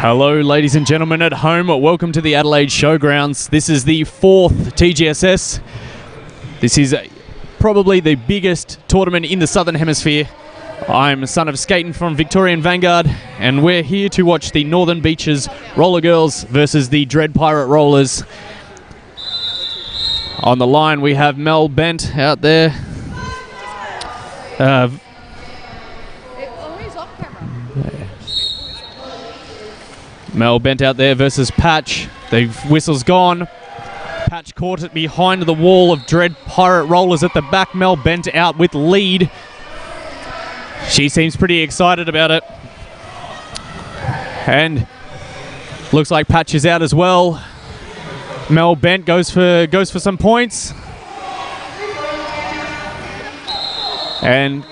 Hello ladies and gentlemen at home, welcome to the Adelaide Showgrounds. This is the 4th TGSS. This is probably the biggest tournament in the Southern Hemisphere. I'm Son of Skaten from Victorian Vanguard, and we're here to watch the Northern Beaches Roller Girls versus the Dread Pirate Rollers. On the line we have Mel Bent out there. Mel Bent out there versus Patch. The whistle's gone. Patch caught it behind the wall of Dread Pirate Rollers at the back. Mel Bent out with lead. She seems pretty excited about it. And looks like Patch is out as well. Mel Bent goes for some points. And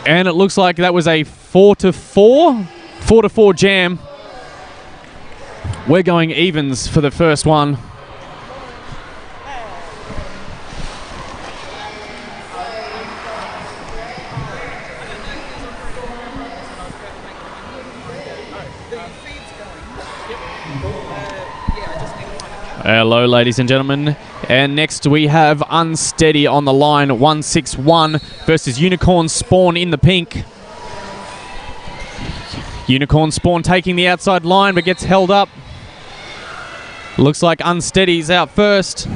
it looks like that was a 4-4 jam. We're going evens for the first one. Hello ladies and gentlemen, and next we have Unsteady on the line, 161 versus Unicorn Spawn in the pink. Unicorn Spawn taking the outside line but gets held up. Looks like Unsteady's out first.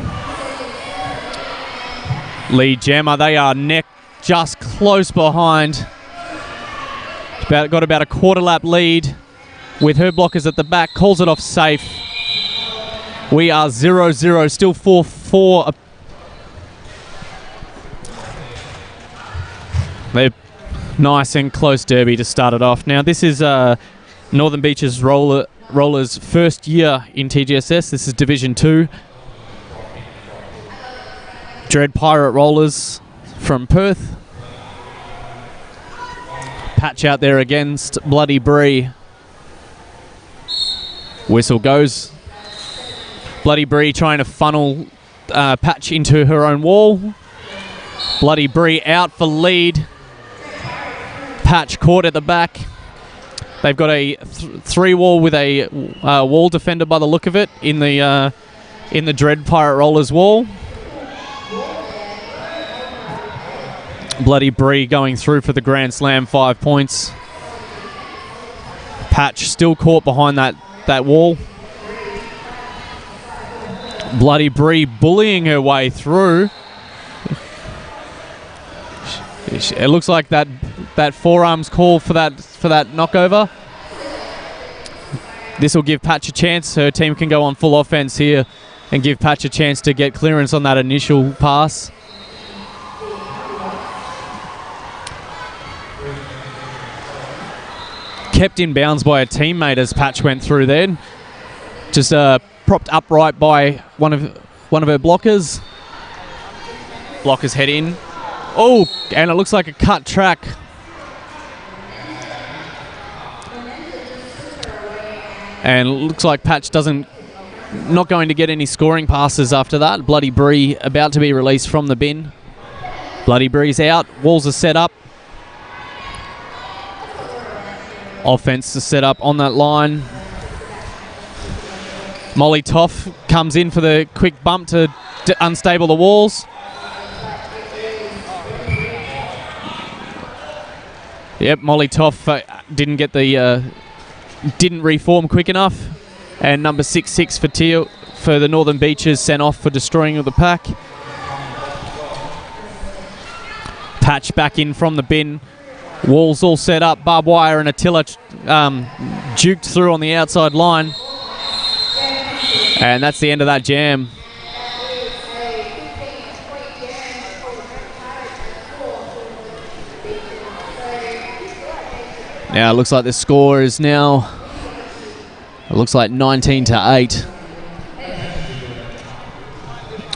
Lead Jammer, they are neck just close behind. Got about a quarter lap lead with her blockers at the back, calls it off safe. We are 0-0, still 4-4. They're nice and close derby to start it off. Now this is Northern Beaches Rollers' first year in TGSS. This is Division 2. Dread Pirate Rollers from Perth. Patch out there against Bloody Bree. Whistle goes. Bloody Bree trying to funnel Patch into her own wall. Bloody Bree out for lead. Patch caught at the back. They've got a three wall with a wall defender by the look of it in the Dread Pirate Rollers wall. Bloody Bree going through for the Grand Slam, 5 points. Patch still caught behind that wall. Bloody Bree bullying her way through. It looks like that forearms call for that knockover. This will give Patch a chance. Her team can go on full offense here and give Patch a chance to get clearance on that initial pass. Kept in bounds by a teammate as Patch went through there. Just propped upright by one of her blockers. Blockers head in. Oh, and it looks like a cut track. And it looks like Patch not going to get any scoring passes after that. Bloody Bree about to be released from the bin. Bloody Bree's out. Walls are set up. Offense is set up on that line. Molly Toff comes in for the quick bump to unstable the walls. Yep, Molly Toff didn't reform quick enough, and number 66 for the Northern Beaches sent off for destroying of the pack. Patch back in from the bin. Walls all set up. Barbed wire and Attila juked through on the outside line. And that's the end of that jam. Now it looks like the score is now, it looks like 19-8.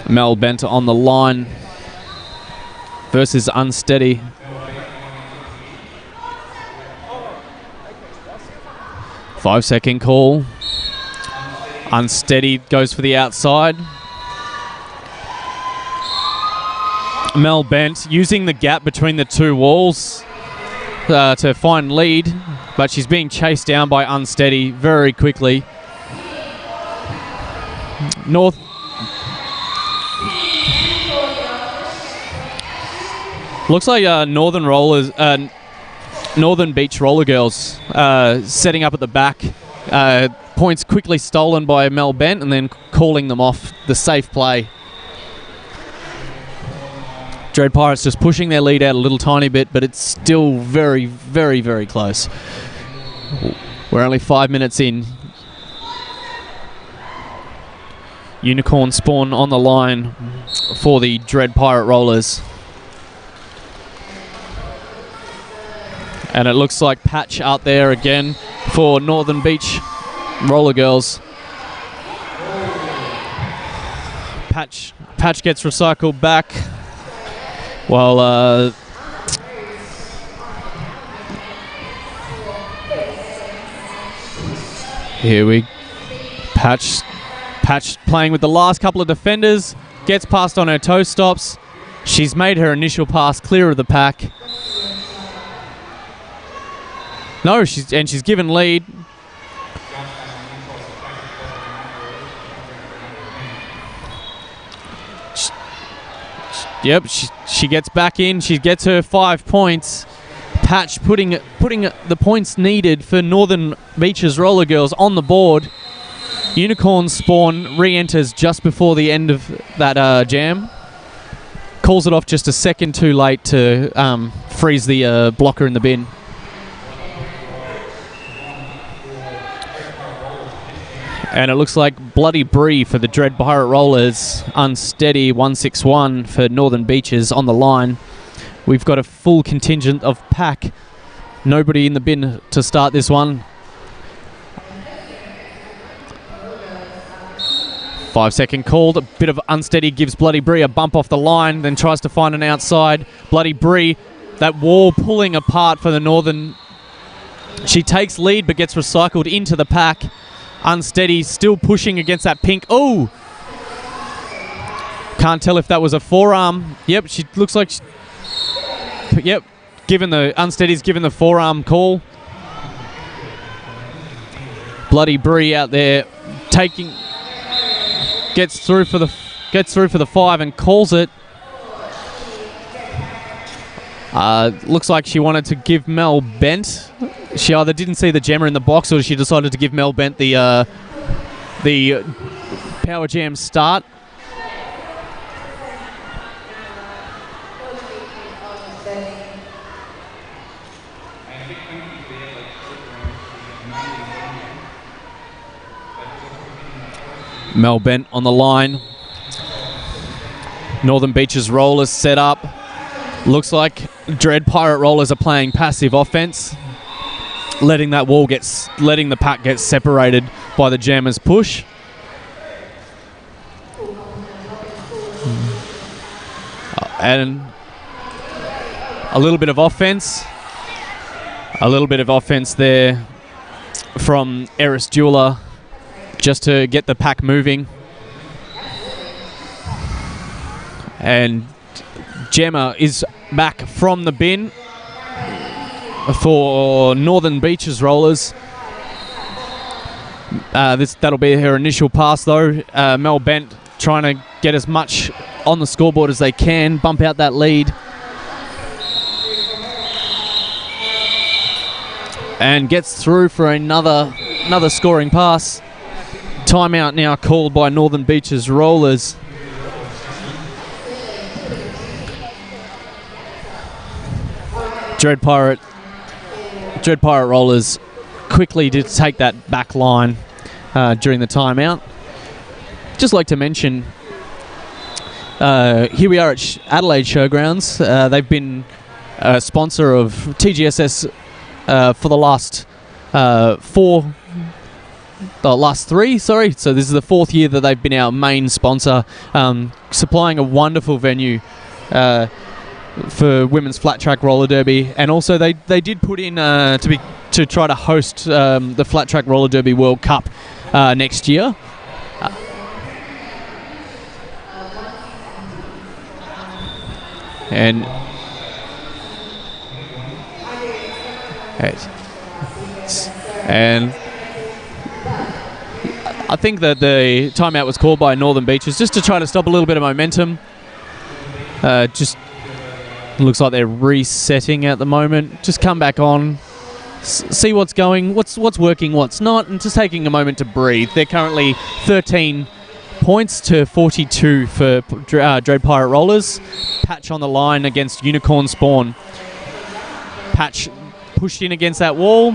Mel Bent on the line versus Unsteady. Five-second call. Unsteady goes for the outside. Mel Bent using the gap between the two walls to find lead. but she's being chased down by Unsteady very quickly. North. Looks like Northern Beach Roller Girls setting up at the back. Points quickly stolen by Mel Bent and then calling them off the safe play. Dread Pirates just pushing their lead out a little tiny bit, but it's still very, very, very close. We're only 5 minutes in. Unicorn Spawn on the line for the Dread Pirate Rollers. And it looks like Patch out there again for Northern Beach Roller Girls. Patch gets recycled back. While here we Patch playing with the last couple of defenders, gets past on her toe stops. She's made her initial pass clear of the pack. No, she's given lead. Yep, she gets back in. She gets her 5 points. Patch putting the points needed for Northern Beaches Roller Girls on the board. Unicorn Spawn re-enters just before the end of that jam. Calls it off just a second too late to freeze the blocker in the bin. And it looks like Bloody Bree for the Dread Pirate Rollers. Unsteady 161 for Northern Beaches on the line. We've got a full contingent of pack. Nobody in the bin to start this one. 5 second called. A bit of Unsteady gives Bloody Bree a bump off the line, then tries to find an outside. Bloody Bree, that wall pulling apart for the Northern. She takes lead but gets recycled into the pack. Unsteady still pushing against that pink. Oh! Can't tell if that was a forearm. Yep, she looks like... Yep, Unsteady's given the forearm call. Bloody Bree out there gets through for the 5 and calls it. Looks like she wanted to give Mel Bent. She either didn't see the gemmer in the box or she decided to give Mel Bent the Power Jam start. Mel Bent on the line. Northern Beaches Rollers set up. Looks like Dread Pirate Rollers are playing passive offense, letting the pack get separated by the jammers push. And a little bit of offense there from Eris Jeweler just to get the pack moving. And Gemma is back from the bin for Northern Beaches Rollers. That'll be her initial pass though. Mel Bent trying to get as much on the scoreboard as they can, bump out that lead. And gets through for another scoring pass. Timeout now called by Northern Beaches Rollers. Dread Pirate Rollers quickly did take that back line during the timeout. Just like to mention, here we are at Adelaide Showgrounds. They've been a sponsor of TGSS for the last three. So this is the 4th year that they've been our main sponsor, supplying a wonderful venue for women's flat track roller derby, and also they did put in to try to host the flat track roller derby World Cup next year. And And I think that the timeout was called by Northern Beaches just to try to stop a little bit of momentum. Just looks like they're resetting at the moment. Just come back on, see what's going, what's working, what's not, and just taking a moment to breathe. They're currently 13 points to 42 for Dread Pirate Rollers. Patch on the line against Unicorn Spawn. Patch pushed in against that wall.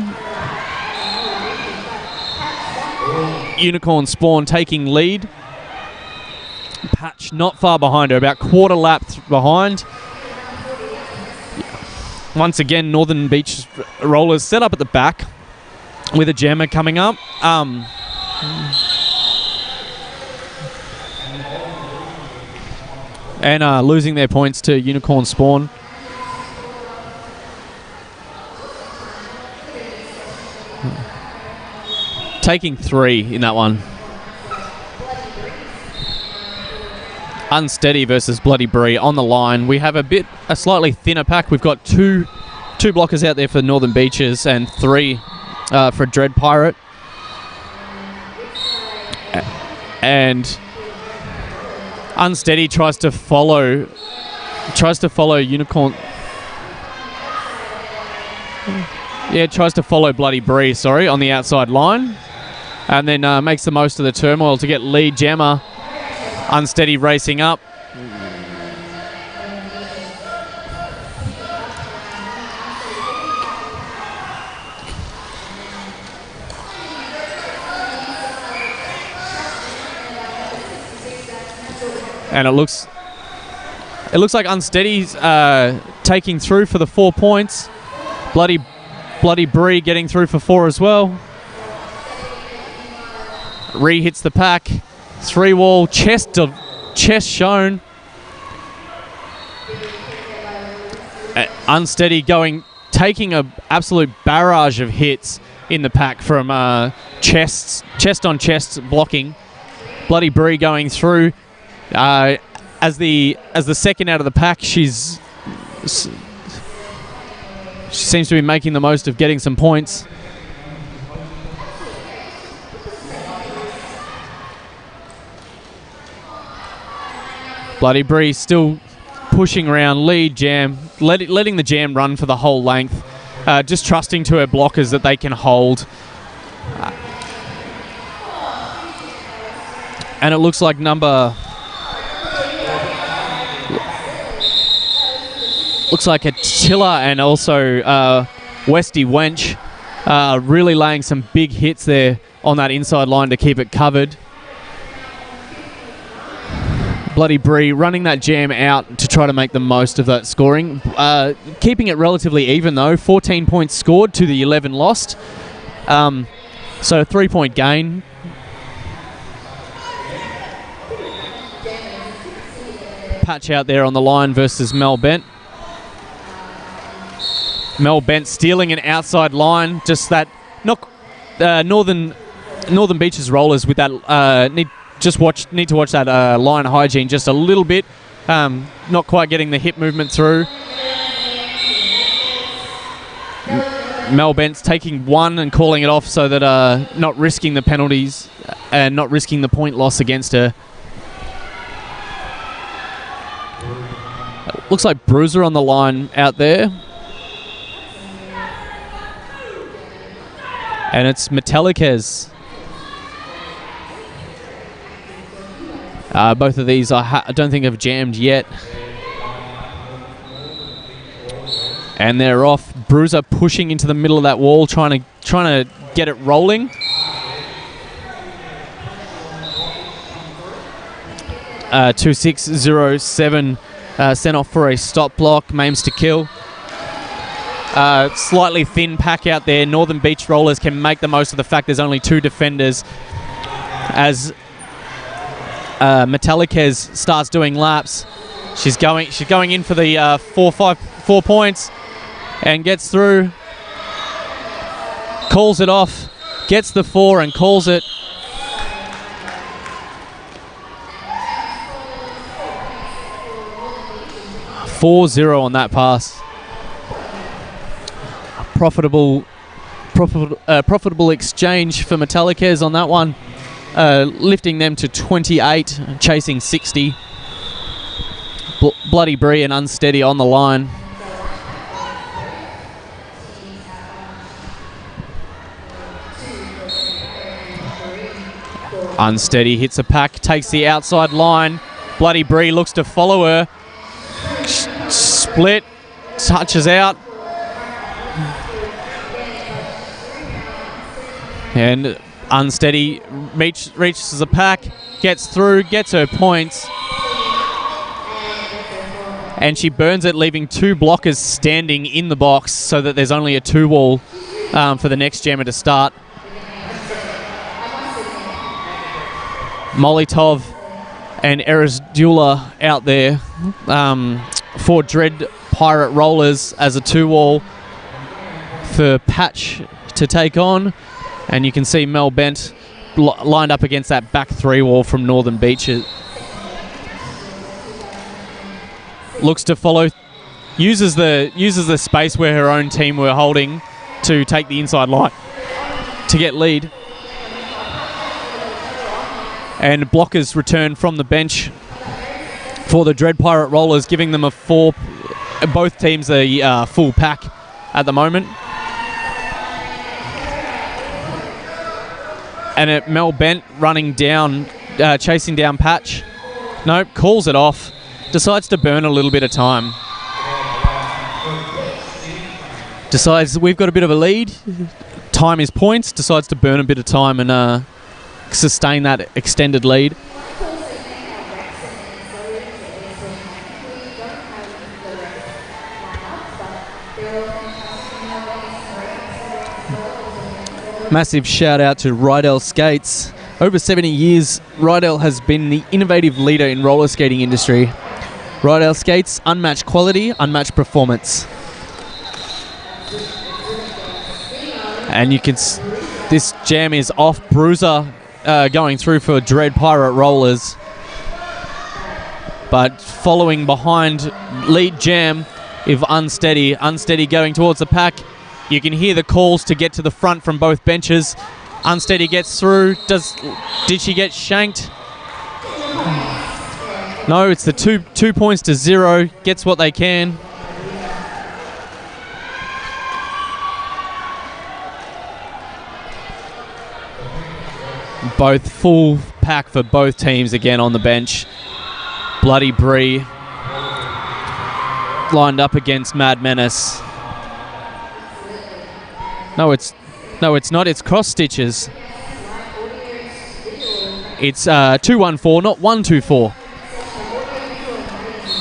Unicorn Spawn taking lead. Patch not far behind her, about quarter lap behind. Once again, Northern Beach Rollers set up at the back with a jammer coming up. And losing their points to Unicorn Spawn. Taking 3 in that one. Unsteady versus Bloody Brie on the line. We have a slightly thinner pack. We've got two blockers out there for Northern Beaches and 3 for Dread Pirate. And Unsteady tries to follow Unicorn. Yeah, tries to follow Bloody Brie, on the outside line. And then makes the most of the turmoil to get lead jammer. Unsteady racing up. And it looks like Unsteady's taking through for the 4 points. Bloody Brie getting through for 4 as well. Re-hits the pack. 3 wall, chest shown. Unsteady taking an absolute barrage of hits in the pack from chest on chest blocking. Bloody Brie going through. As the second out of the pack, she seems to be making the most of getting some points. Bloody Brie still pushing around lead jam, letting the jam run for the whole length, just trusting to her blockers that they can hold. And it looks like Attila and also Westy Wench really laying some big hits there on that inside line to keep it covered. Bloody Brie running that jam out to try to make the most of that scoring. Keeping it relatively even though. 14 points scored to the 11 lost. So a 3-point gain. Patch out there on the line versus Mel Bent. Mel Bent stealing an outside line. Just that Northern Beaches Rollers with that need to watch that line hygiene just a little bit. Not quite getting the hip movement through. Mel Bent's taking 1 and calling it off so that not risking the penalties and not risking the point loss against her. Looks like Bruiser on the line out there. And it's Metallicas. Both of these I don't think have jammed yet. And they're off. Bruiser pushing into the middle of that wall, trying to get it rolling. Uh, 2607 sent off for a stop block. Maims to kill. Slightly thin pack out there. Northern Beach Rollers can make the most of the fact there's only 2 defenders. As Metallicas starts doing laps. She's going in for the 4 points and gets through. Calls it off. Gets the 4 and calls it. $4-0 on that pass. Profitable Profitable exchange for Metallicares on that one, lifting them to 28, chasing 60. Bloody Brie and Unsteady on the line. Unsteady hits a pack, takes the outside line. Bloody Brie looks to follow her. Split, touches out. And Unsteady reaches the pack, gets through, gets her points. And she burns it, leaving two blockers standing in the box so that there's only a 2-wall for the next jammer to start. Molotov and Erizdula out there for Dread Pirate Rollers as a 2-wall for Patch to take on. And you can see Mel Bent lined up against that back 3-wall from Northern Beaches. Looks to follow, uses the space where her own team were holding to take the inside line to get lead. And blockers return from the bench for the Dread Pirate Rollers, giving them both teams a full pack at the moment. And Mel Bent running down, chasing down Patch. Nope, calls it off. Decides to burn a little bit of time. Decides we've got a bit of a lead. Time is points. Decides to burn a bit of time and sustain that extended lead. Massive shout out to Rydell Skates. Over 70 years, Rydell has been the innovative leader in roller skating industry. Rydell Skates, unmatched quality, unmatched performance. And you can this jam is off. Bruiser going through for Dread Pirate Rollers. But following behind lead jam if Unsteady. Unsteady going towards the pack. You can hear the calls to get to the front from both benches. Unsteady gets through. Did she get shanked? No, it's the 2 points to 0. Gets what they can. Both full pack for both teams again on the bench. Bloody Brie lined up against Mad Menace. No, it's not. It's cross stitches. It's 214, not 124.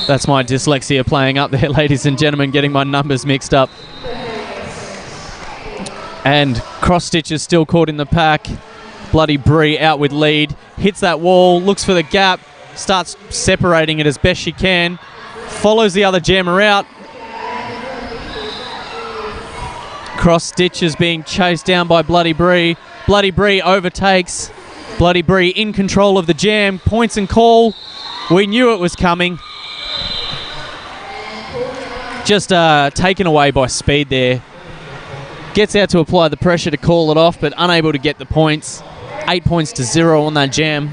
That's my dyslexia playing up there, ladies and gentlemen, getting my numbers mixed up. And cross stitches still caught in the pack. Bloody Brie out with lead. Hits that wall, looks for the gap, starts separating it as best she can. Follows the other jammer out. Cross stitches being chased down by Bloody Brie. Bloody Brie overtakes. Bloody Brie in control of the jam. Points and call. We knew it was coming. Just taken away by speed there. Gets out to apply the pressure to call it off, but unable to get the points. 8 points to 0 on that jam.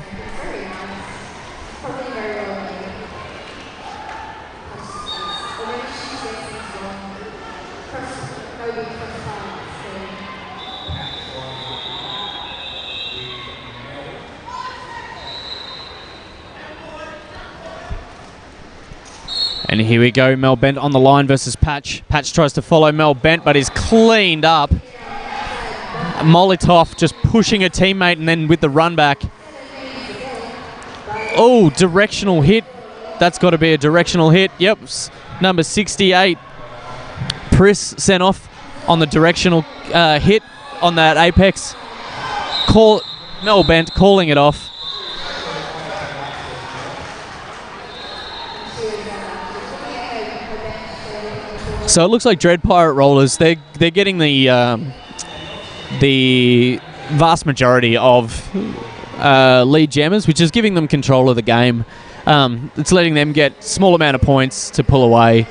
And here we go, Mel Bent on the line versus Patch. Patch tries to follow Mel Bent, but is cleaned up. Molotov just pushing a teammate and then with the run back. Oh, directional hit. That's got to be a directional hit. Yep, number 68. Pris sent off on the directional hit on that apex. Mel Bent calling it off. So it looks like Dread Pirate Rollers, they're getting the vast majority of lead jammers, which is giving them control of the game. It's letting them get small amount of points to pull away.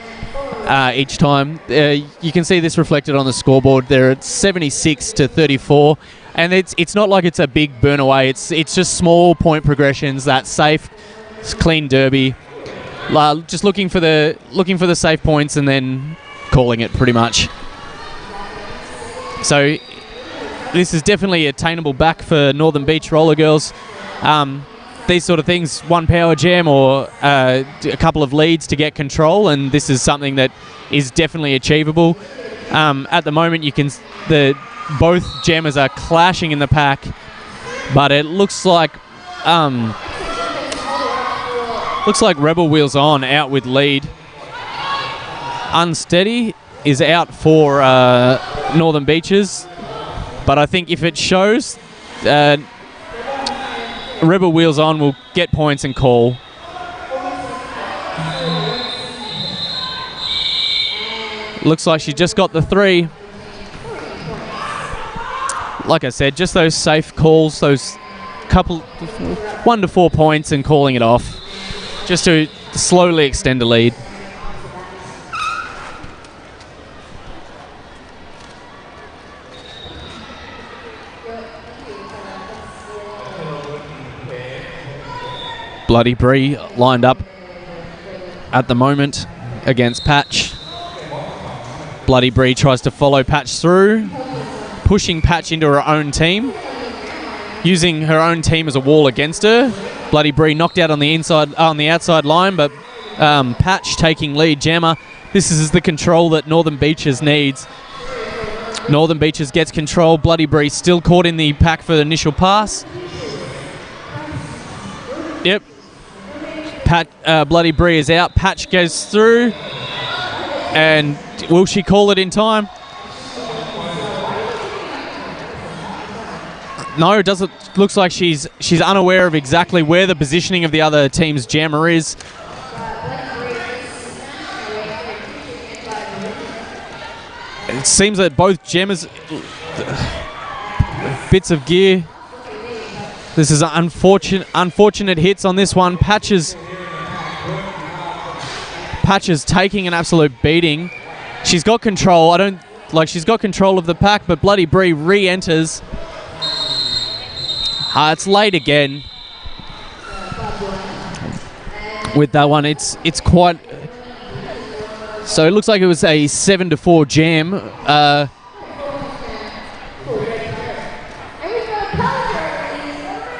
each time. You can see this reflected on the scoreboard. They're at 76 to 34, and it's not like it's a big burn away. It's just small point progressions. That safe, clean derby. Just looking for the safe points and then calling it pretty much. So this is definitely attainable back for Northern Beach Roller Girls. These sort of things, one power jam or a couple of leads to get control, and this is something that is definitely achievable. At the moment, both jammers are clashing in the pack, but it looks like Rebel Wheels On out with lead. Unsteady is out for Northern Beaches, but I think if it shows, Rebel Wheels On will get points and call. Looks like she just got the 3. Like I said, just those safe calls, those couple 1 to 4 points and calling it off, just to slowly extend the lead. Bloody Bree lined up at the moment against Patch. Bloody Bree tries to follow Patch through, pushing Patch into her own team, using her own team as a wall against her. Bloody Bree knocked out on the outside line, but Patch taking lead. Jammer, this is the control that Northern Beaches needs. Northern Beaches gets control. Bloody Bree still caught in the pack for the initial pass. Yep. Bloody Bree is out. Patch goes through, and will she call it in time? No, it doesn't. Looks like she's unaware of exactly where the positioning of the other team's jammer is. It seems that both jammers bits of gear. This is unfortunate hits on this one. Patches taking an absolute beating. She's got control. She's got control of the pack, but Bloody Bree re-enters. It's late again. With that one, it's quite. So it looks like it was a 7-4 jam.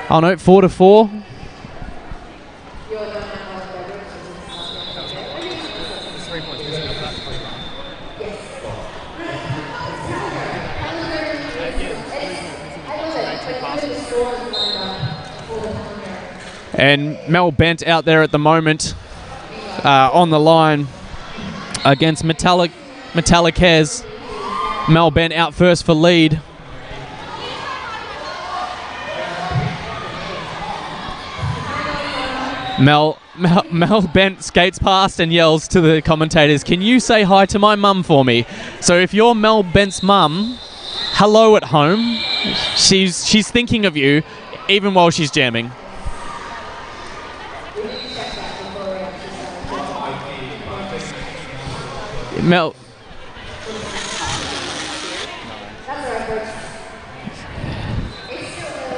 Oh no, 4-4. And Mel Bent out there at the moment on the line against Metallicares. Mel Bent out first for lead. Mel Bent skates past and yells to the commentators, "Can you say hi to my mum for me?" So if you're Mel Bent's mum, hello at home. She's thinking of you even while she's jamming. Mel.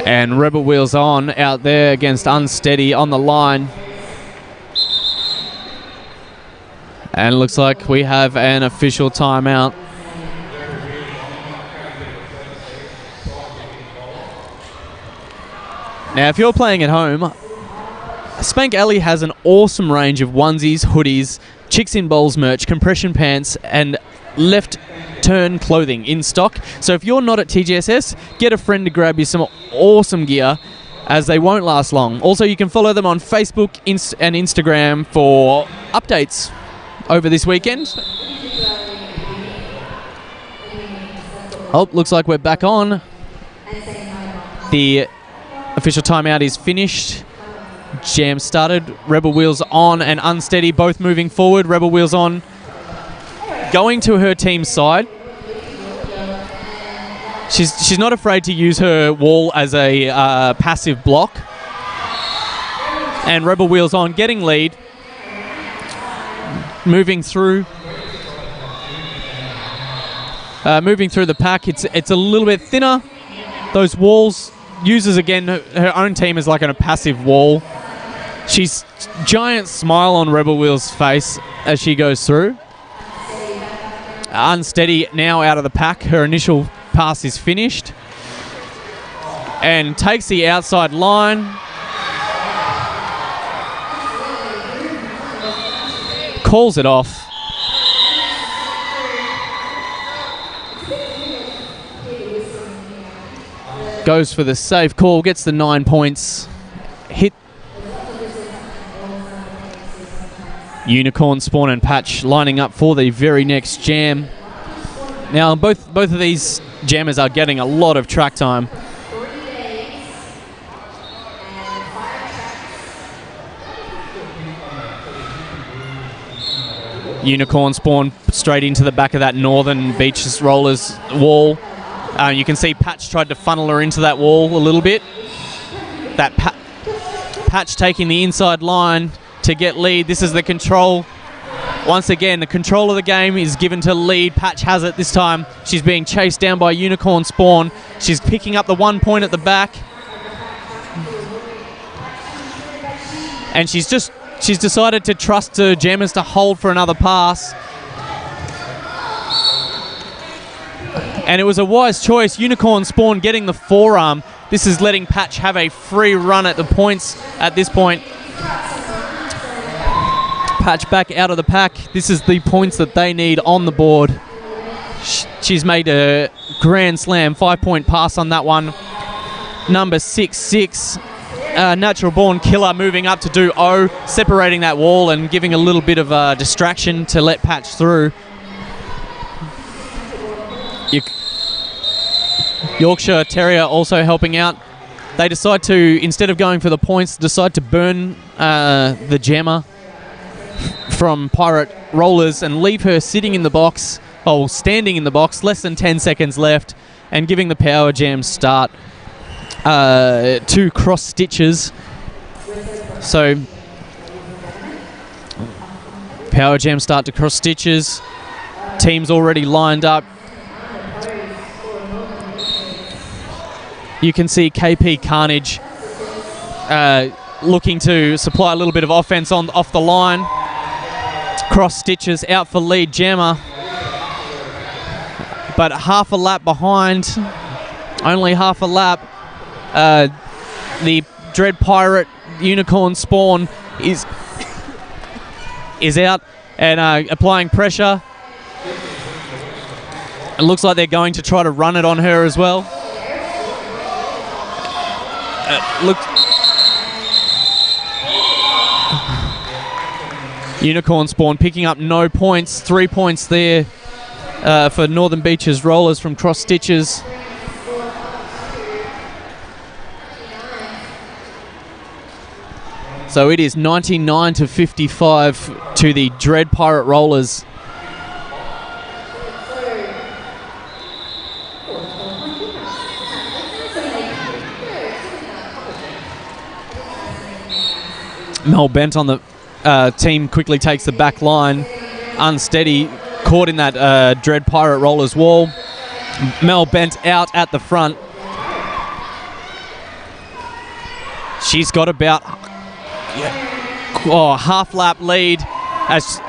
And Rebel Wheels On out there against Unsteady on the line. And it looks like we have an official timeout. Now, if you're playing at home, Spank Alley has an awesome range of onesies, hoodies, Chicks in Bowls merch, compression pants, and left turn clothing in stock. So if you're not at TGSS, get a friend to grab you some awesome gear, as they won't last long. Also, you can follow them on Facebook and Instagram for updates over this weekend. Oh, looks like we're back on. The official timeout is finished. Jam started. Rebel Wheels On and Unsteady both moving forward. Rebel Wheels On going to her team's side. She's not afraid to use her wall as a passive block. And Rebel Wheels On getting lead. Moving through. Moving through the pack, it's a little bit thinner. Those walls, uses again her own team as like a passive wall. She's giant smile on Rebel Wheel's face as she goes through. Unsteady now out of the pack. Her initial pass is finished. And takes the outside line. Calls it off. Goes for the safe call, gets the 9 points. Hit. Unicorn, Spawn and Patch lining up for the very next jam. Now both of these jammers are getting a lot of track time. Unicorn, Spawn straight into the back of that Northern Beaches Rollers wall. You can see Patch tried to funnel her into that wall a little bit. That Patch taking the inside line to get lead. This is the control. Once again, the control of the game is given to lead. Patch has it this time. She's being chased down by Unicorn, Spawn. She's picking up the 1 point at the back. And she's decided to trust her jammers to hold for another pass. And it was a wise choice. Unicorn, Spawn getting the forearm. This is letting Patch have a free run at the points at this point. Patch back out of the pack. This is the points that they need on the board. She's made a grand slam 5-point pass on that one. Number 6-6. Natural Born Killer moving up to do O, separating that wall and giving a little bit of a distraction to let Patch through. Yorkshire Terrier also helping out. They decide to, instead of going for the points, decide to burn the jammer from Pirate Rollers and leave her sitting in the box, or standing in the box, less than 10 seconds left, and giving the Power Jam start to cross stitches. So Power Jam start to cross stitches. Teams already lined up. You can see KP Carnage looking to supply a little bit of offense off the line. Cross stitches out for lead jammer. But half a lap behind. Only half a lap. The Dread Pirate Unicorn Spawn is out and applying pressure. It looks like they're going to try to run it on her as well. Unicorn Spawn picking up no points. 3 points there for Northern Beaches Rollers from cross stitches. So it is 99 to 55 to the Dread Pirate Rollers. Mel Bent on the team quickly takes the back line. Unsteady, caught in that Dread Pirate Rollers wall. Mel Bent out at the front. She's got about half lap lead as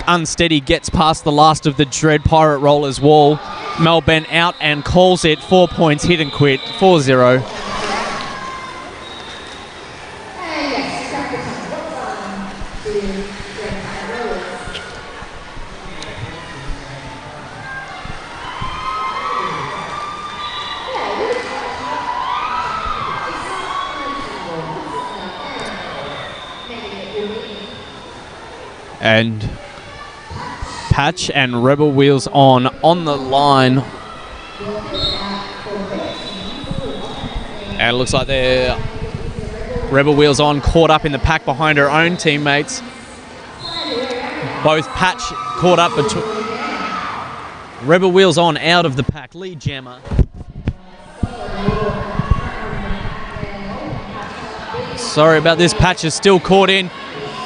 Unsteady gets past the last of the Dread Pirate Rollers wall. Mel Bent out and calls it. 4 points, hit and quit, 4-0. And Patch and Rebel Wheels on the line. And it looks like they're Rebel Wheels on, caught up in the pack behind her own teammates. Both Patch caught up between. Rebel Wheels on out of the pack. Lead jammer. Sorry about this. Patch is still caught in.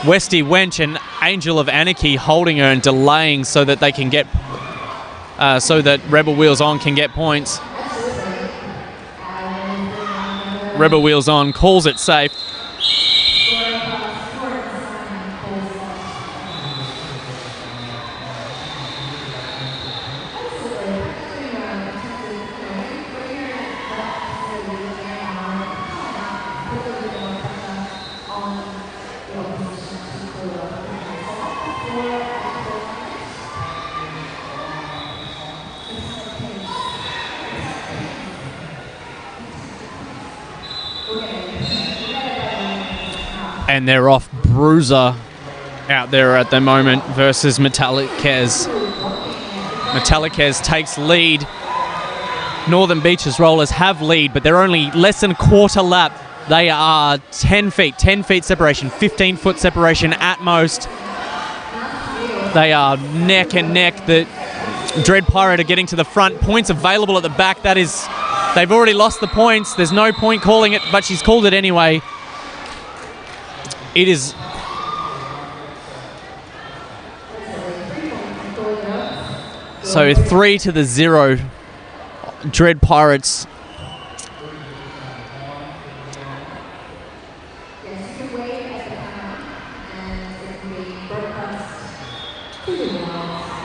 Westy Wench and Angel of Anarchy holding her and delaying so that they can get so that Rebel Wheels On can get points. Rebel Wheels On calls it safe. And they're off Bruiser out there at the moment versus Metallicez. Metallicez takes lead. Northern Beaches Rollers have lead, but they're only less than a quarter lap. They are 10 feet separation, 15-foot separation at most. They are neck and neck. The Dread Pirate are getting to the front. Points available at the back. That is, they've already lost the points. There's no point calling it, but she's called it anyway. It is so 3-0 Dread Pirates.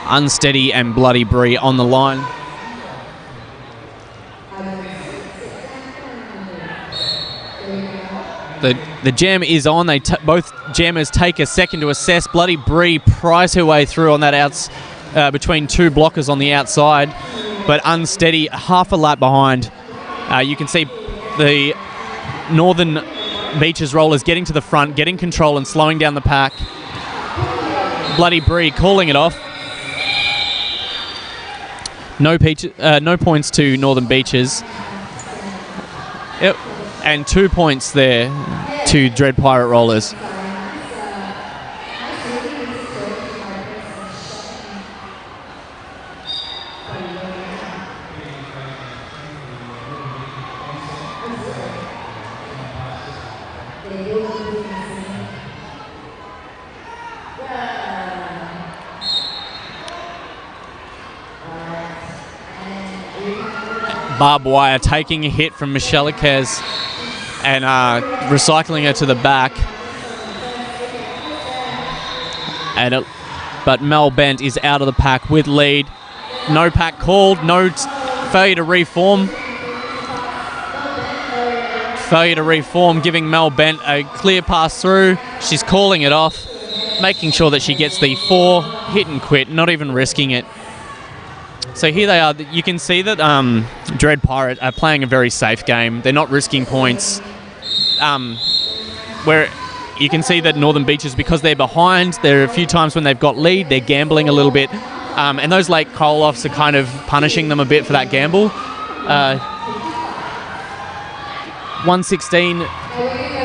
Unsteady and Bloody Brie on the line. The jam is on. Both jammers take a second to assess. Bloody Brie pries her way through on that between two blockers on the outside, but Unsteady half a lap behind. You can see the Northern Beaches Rollers getting to the front, getting control and slowing down the pack. Bloody Brie calling it off. No points to Northern Beaches. Yep. And 2 points there to Dread Pirate Rollers. Barbed Wire taking a hit from Metallicez and recycling her to the back. But Mel Bent is out of the pack with lead. No pack called, no failure to reform. Failure to reform, giving Mel Bent a clear pass through. She's calling it off, making sure that she gets the 4 hit and quit, not even risking it. So here they are. You can see that Dread Pirate are playing a very safe game. They're not risking points. Where you can see that Northern Beaches, because they're behind, there are a few times when they've got lead, they're gambling a little bit. And those late call-offs are kind of punishing them a bit for that gamble. 116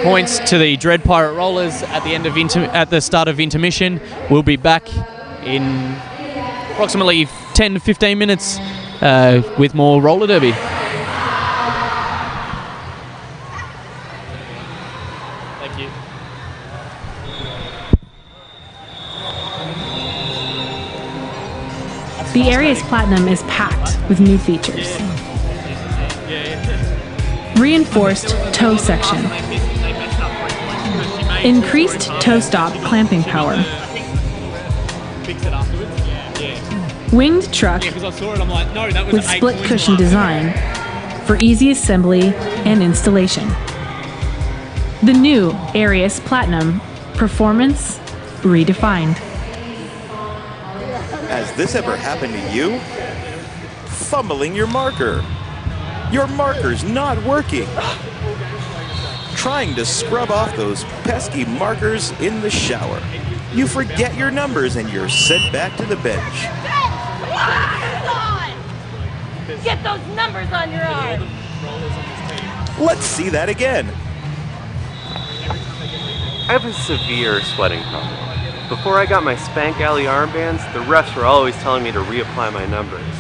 points to the Dread Pirate Rollers at the end of at the start of intermission. We'll be back in approximately 10 to 15 minutes with more roller derby. Thank you. The Aries Platinum is packed with new features. Reinforced toe section. Increased toe stop clamping power. Winged truck with split cushion design for easy assembly and installation. The new Aries Platinum, performance redefined. Has this ever happened to you? Fumbling your marker. Your marker's not working. Trying to scrub off those pesky markers in the shower. You forget your numbers and you're sent back to the bench. Get those numbers on your arm. Let's see that again. I have a severe sweating problem. Before I got my Spank Alley armbands, the refs were always telling me to reapply my numbers.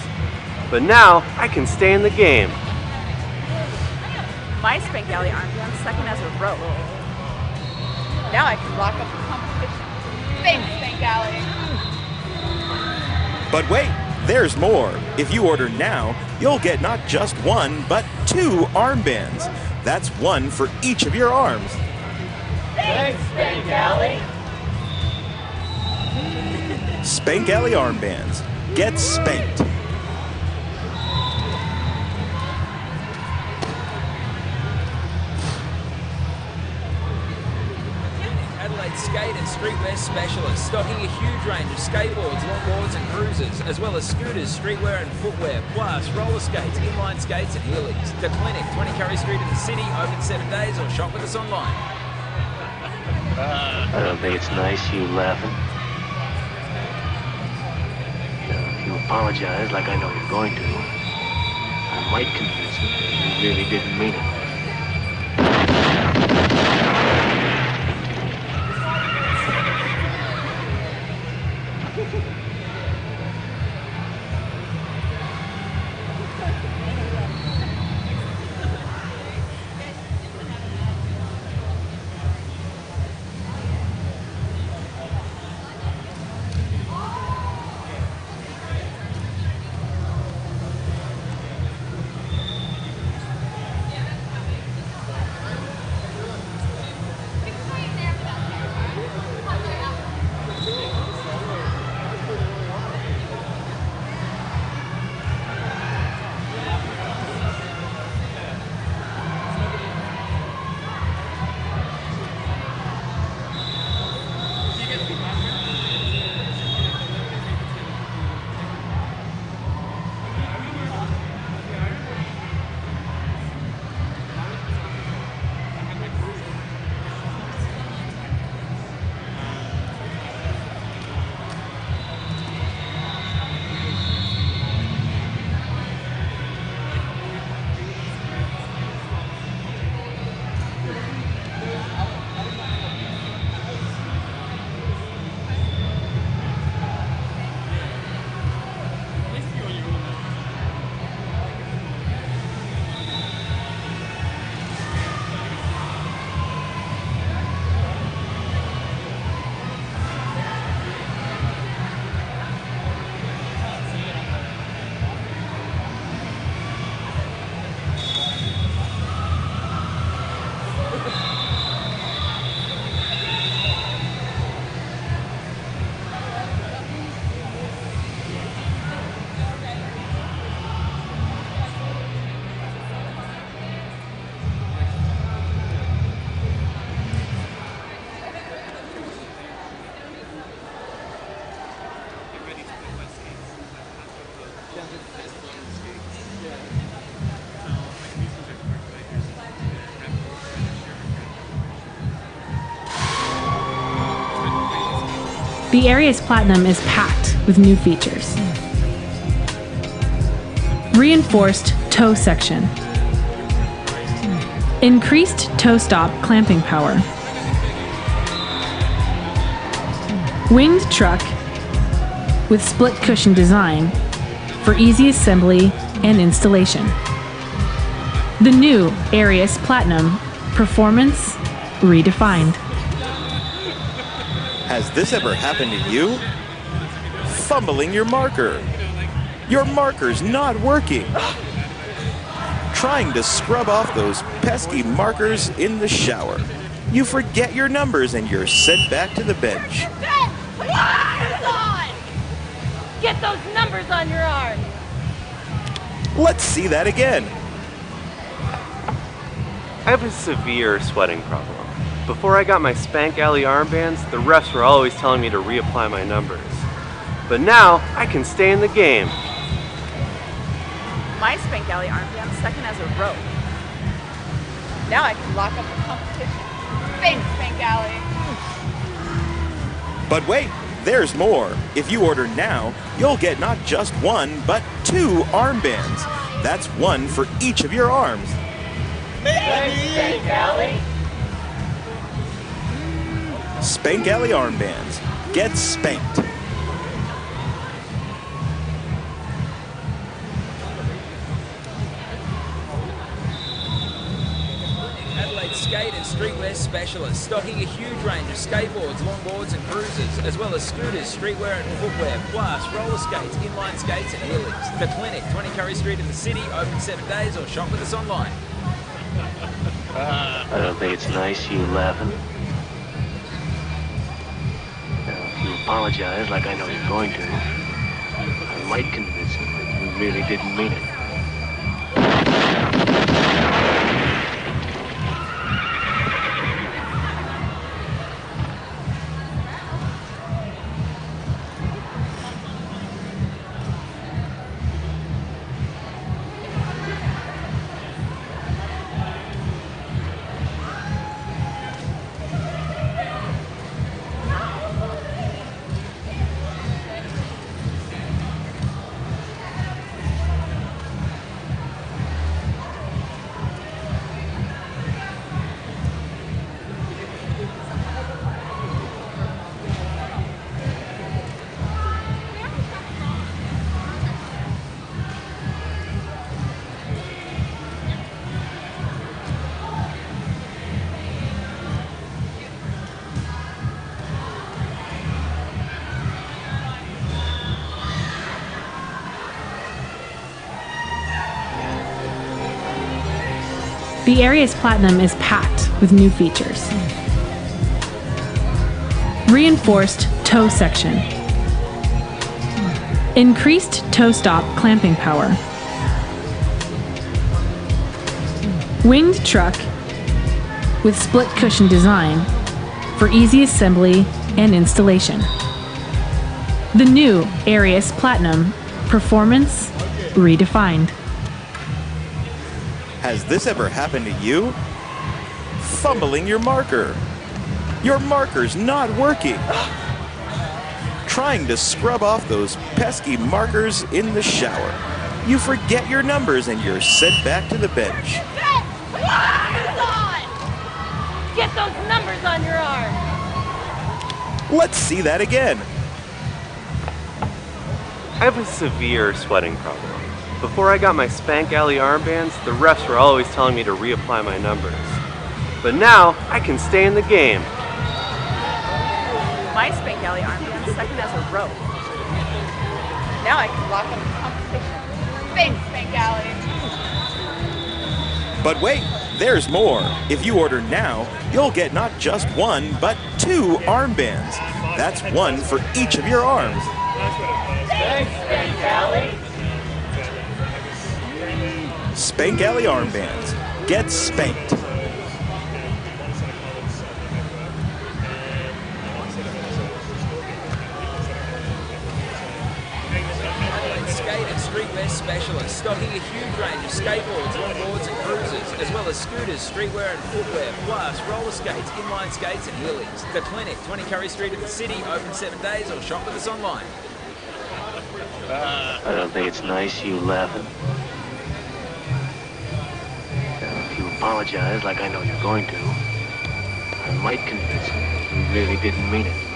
But now, I can stay in the game. My Spank Alley armband second as a row. Now I can lock up the competition. Thanks, Spank Alley. But wait, there's more. If you order now, you'll get not just one, but 2 armbands. That's one for each of your arms. Thanks, Spank Alley. Spank Alley armbands. Get spanked. Skate and streetwear specialist, stocking a huge range of skateboards, longboards and cruisers, as well as scooters, streetwear and footwear, plus roller skates, inline skates and heelys. The Clinic, 20 Curry Street in the city, open 7 days, or shop with us online. I don't think it's nice you laughing. Now, if you apologize like I know you're going to, I might convince them that you really didn't mean it. The area's platinum is packed with new features. Reinforced toe section. Increased toe stop clamping power. Winged truck with split cushion design for easy assembly and installation. The new Arius Platinum, performance redefined. Has this ever happened to you? Fumbling your marker. Your marker's not working. Trying to scrub off those pesky markers in the shower. You forget your numbers and you're sent back to the bench. Get those numbers on your arm. Let's see that again. I have a severe sweating problem. Before I got my Spank Alley armbands, the refs were always telling me to reapply my numbers. But now, I can stay in the game. My Spank Alley armband second as a rope. Now I can lock up the competition. Thanks, Spank Alley. But wait, there's more. If you order now, you'll get not just one, but 2 armbands. That's one for each of your arms. Thanks, Spank Alley. Spank Alley armbands. Get spanked. skate and streetwear specialist, stocking a huge range of skateboards, longboards and cruisers, as well as scooters, streetwear and footwear, plus roller skates, inline skates and heelys. The Clinic, 20 Curry Street in the city, open 7 days, or shop with us online. I don't think it's nice you laughing. Now, if you apologize like I know you're going to, I might convince him that you really didn't mean it. The area's platinum is packed with new features. Reinforced toe section. Increased toe stop clamping power. Winged truck with split cushion design for easy assembly and installation. The new Arius Platinum, performance redefined. Has this ever happened to you? Fumbling your marker. Your marker's not working. Trying to scrub off those pesky markers in the shower. You forget your numbers and you're sent back to the bench. Get those numbers on your arm. Let's see that again. I have a severe sweating problem. Before I got my Spank Alley armbands, the refs were always telling me to reapply my numbers. But now, I can stay in the game. My Spank Alley armband, second as a rope. Now I can lock up the competition. Thanks, Spank Alley. But wait, there's more. If you order now, you'll get not just one, but 2 armbands. That's one for each of your arms. Thanks, Spank Alley. Spank Alley armbands. Get spanked. Skate and streetwear specialist, stocking a huge range of skateboards, longboards and cruisers, as well as scooters, streetwear and footwear, plus roller skates, inline skates and heelys. The Clinic, 20 Curry Street in the city, open 7 days, or shop with us online. I don't think it's nice you laughing. Now, if you apologize like I know you're going to, I might convince him that you really didn't mean it.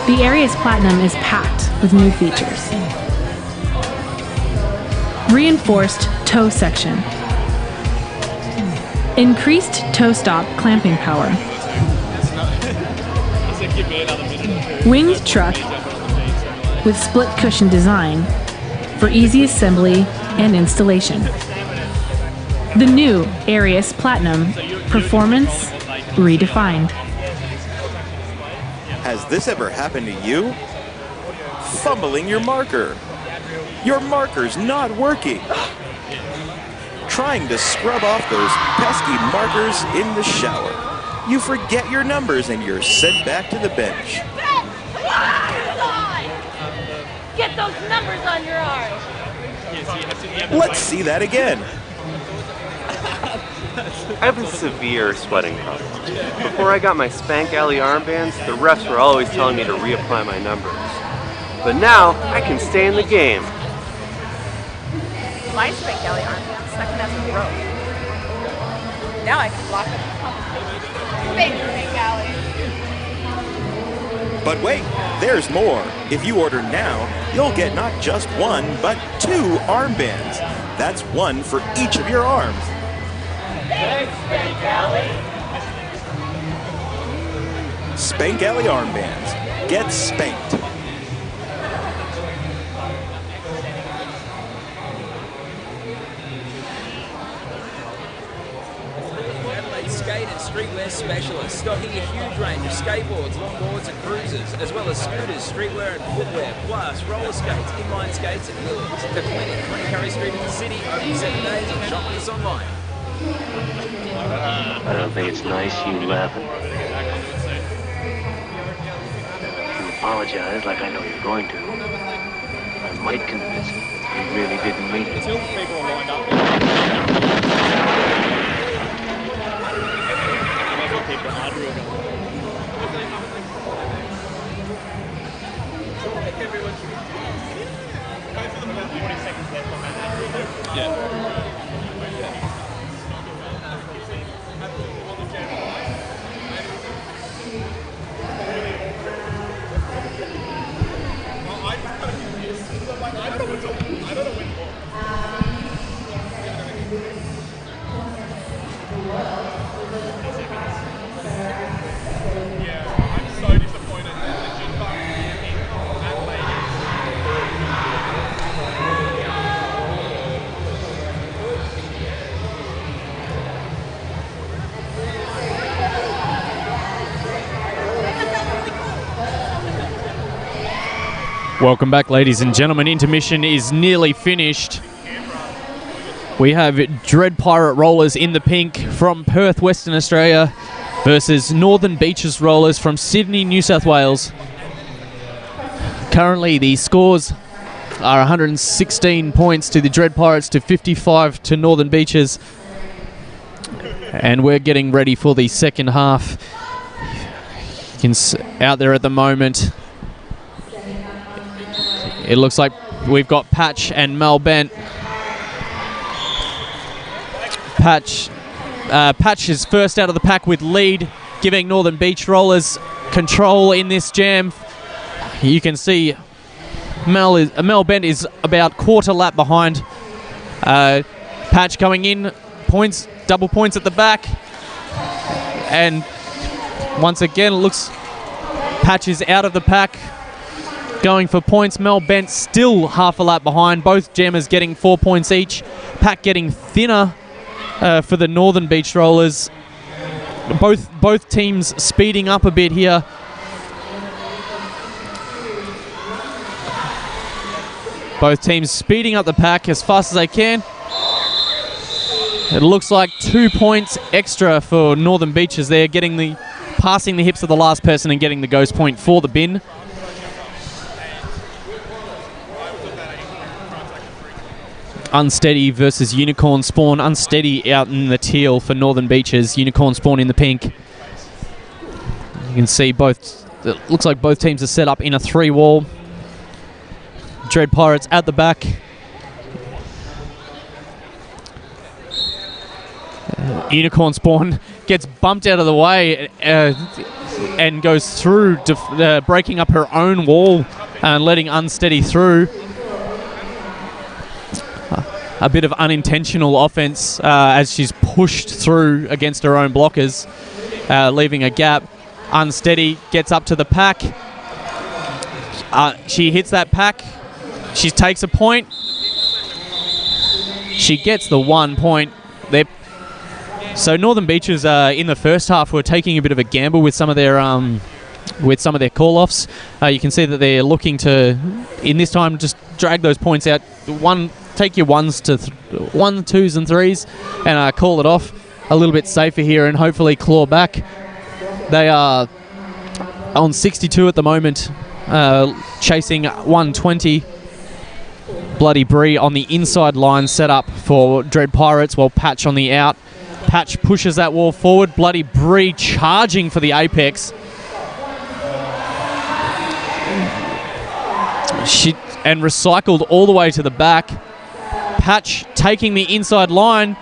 The Arius Platinum is packed with new features. Reinforced toe section. Increased toe stop clamping power. Winged truck with split cushion design for easy assembly and installation. The new Arius Platinum, performance redefined. Has this ever happened to you? Fumbling your marker. Your marker's not working. Trying to scrub off those pesky markers in the shower. You forget your numbers and you're sent back to the bench. Get those numbers on your arm. Let's see that again. I have a severe sweating problem. Before I got my Spank Alley armbands, the refs were always telling me to reapply my numbers. But now, I can stay in the game. My Spank Alley armband, second as a rope. Now I can block up the competition. Thanks, Spank Alley. But wait, there's more. If you order now, you'll get not just one, but 2 armbands. That's one for each of your arms. Thanks, Spank Alley. Spank Alley armbands. Get spanked. Skate and streetwear specialist, stocking a huge range of skateboards, longboards and cruisers, as well as scooters, streetwear and footwear, plus roller skates, inline skates and wheelies. The Clinic, 20 Curry Street in the city, open 7 days and shop with us online. I don't think it's nice you laughing. You apologize like I know you're going to. I might convince you you really didn't mean it. Welcome back, ladies and gentlemen. Intermission is nearly finished. We have Dread Pirate Rollers in the pink from Perth, Western Australia versus Northern Beaches Rollers from Sydney, New South Wales. Currently, the scores are 116 points to the Dread Pirates to 55 to Northern Beaches. And we're getting ready for the second half. You can out there at the moment. It looks like we've got Patch and Mel Bent. Patch is first out of the pack with lead, giving Northern Beach Rollers control in this jam. You can see Mel Bent is about quarter lap behind. Patch coming in, points, double points at the back. And once again, it looks Patch is out of the pack. Going for points. Mel Bent still half a lap behind. Both jammers getting 4 points each. Pack getting thinner for the Northern Beach Rollers. Both teams speeding up a bit here. Both teams speeding up the pack as fast as they can. It looks like 2 points extra for Northern Beaches. They're getting passing the hips of the last person and getting the ghost point for the bin. Unsteady versus Unicorn Spawn. Unsteady out in the teal for Northern Beaches. Unicorn Spawn in the pink. You can see both. It looks like both teams are set up in a 3-wall. Dread Pirates at the back. Unicorn Spawn gets bumped out of the way and goes through, breaking up her own wall and letting Unsteady through. A bit of unintentional offense as she's pushed through against her own blockers, leaving a gap. Unsteady gets up to the pack. She hits that pack. She takes a point. She gets the 1 point. So Northern Beaches in the first half were taking a bit of a gamble with some of their call-offs. You can see that they're looking to, in this time, just drag those points out. Take your 1s to 1, 2s and 3s and call it off a little bit safer here and hopefully claw back. They are on 62 at the moment, chasing 120. Bloody Bree on the inside line set up for Dread Pirates, while Patch on the out. Patch pushes that wall forward. Bloody Bree charging for the apex. And recycled all the way to the back. Patch taking the inside line,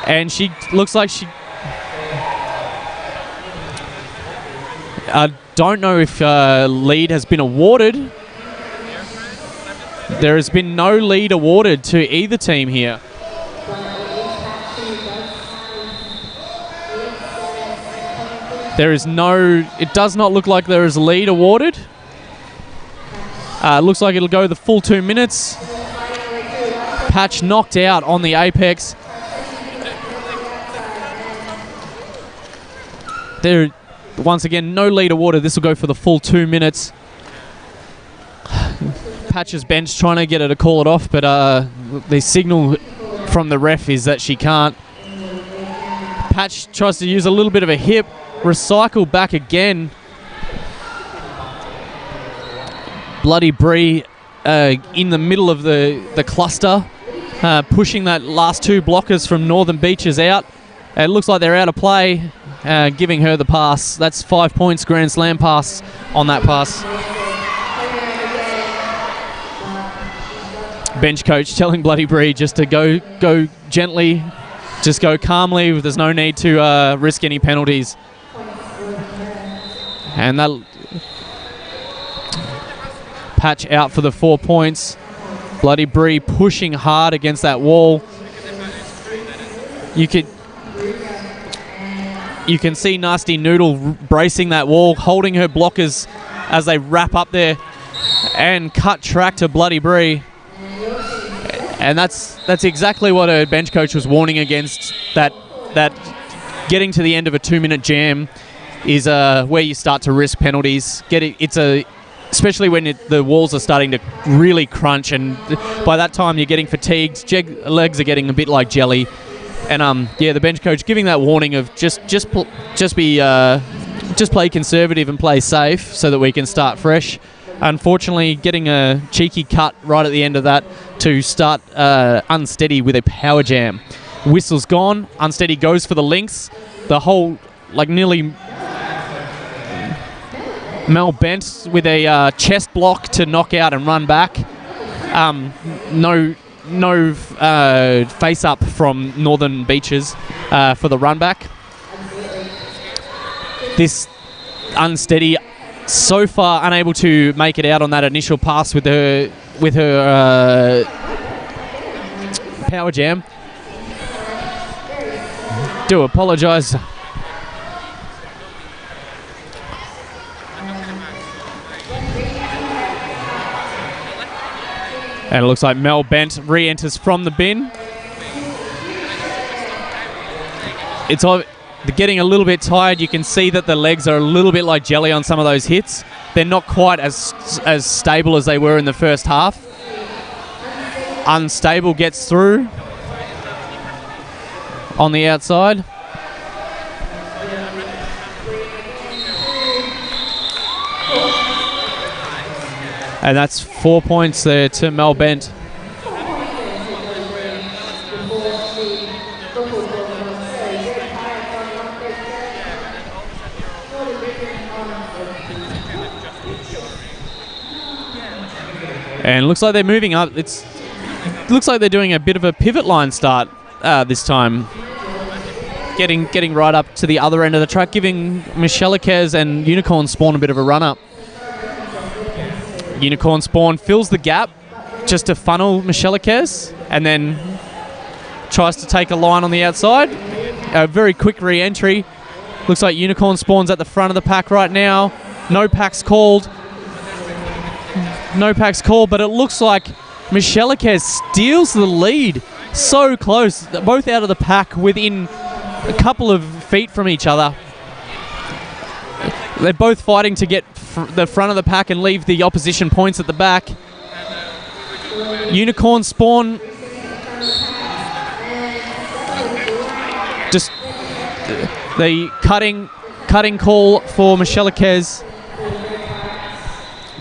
and she looks like she... I don't know if lead has been awarded. There has been no lead awarded to either team here. There is no... It does not look like there is a lead awarded. Looks like it'll go the full 2 minutes. Patch knocked out on the apex. There, once again, no lead awarded. This will go for the full 2 minutes. Patch's bench trying to get her to call it off, but the signal from the ref is that she can't. Patch tries to use a little bit of a hip, recycle back again. Bloody Bree in the middle of the cluster, pushing that last 2 blockers from Northern Beaches out. It looks like they're out of play, giving her the pass. That's 5 points, Grand Slam pass on that pass. Bench coach telling Bloody Bree just to go gently, just go calmly. There's no need to risk any penalties. And that... Patch out for the 4 points. Bloody Bree pushing hard against that wall. You can see Nasty Noodle bracing that wall, holding her blockers as they wrap up there and cut track to Bloody Bree. And that's exactly what her bench coach was warning against. That getting to the end of a 2 minute jam is where you start to risk penalties. Especially when the walls are starting to really crunch, and by that time you're getting fatigued. Legs are getting a bit like jelly, and the bench coach giving that warning of just play conservative and play safe so that we can start fresh. Unfortunately, getting a cheeky cut right at the end of that to start Unsteady with a power jam. Whistle's gone. Unsteady goes for the links. The whole nearly. Mel Bent with a chest block to knock out and run back. No face up from Northern Beaches for the run back. This Unsteady so far unable to make it out on that initial pass with her power jam. Do apologise. And it looks like Mel Bent re-enters from the bin. They're getting a little bit tired. You can see that the legs are a little bit like jelly on some of those hits. They're not quite as stable as they were in the first half. Unstable gets through on the outside. And that's 4 points there to Mel Bent. And it looks like they're moving up. Looks like they're doing a bit of a pivot line start this time. Getting right up to the other end of the track, giving Michelle Akez and Unicorn Spawn a bit of a run up. Unicorn Spawn fills the gap just to funnel Michelle Akez, and then tries to take a line on the outside. A very quick re-entry. Looks like Unicorn Spawn's at the front of the pack right now. No packs called. But it looks like Michelle Akez steals the lead so close. Both out of the pack within a couple of feet from each other. They're both fighting to get the front of the pack and leave the opposition points at the back. Unicorn Spawn just the cutting call for Michelakez.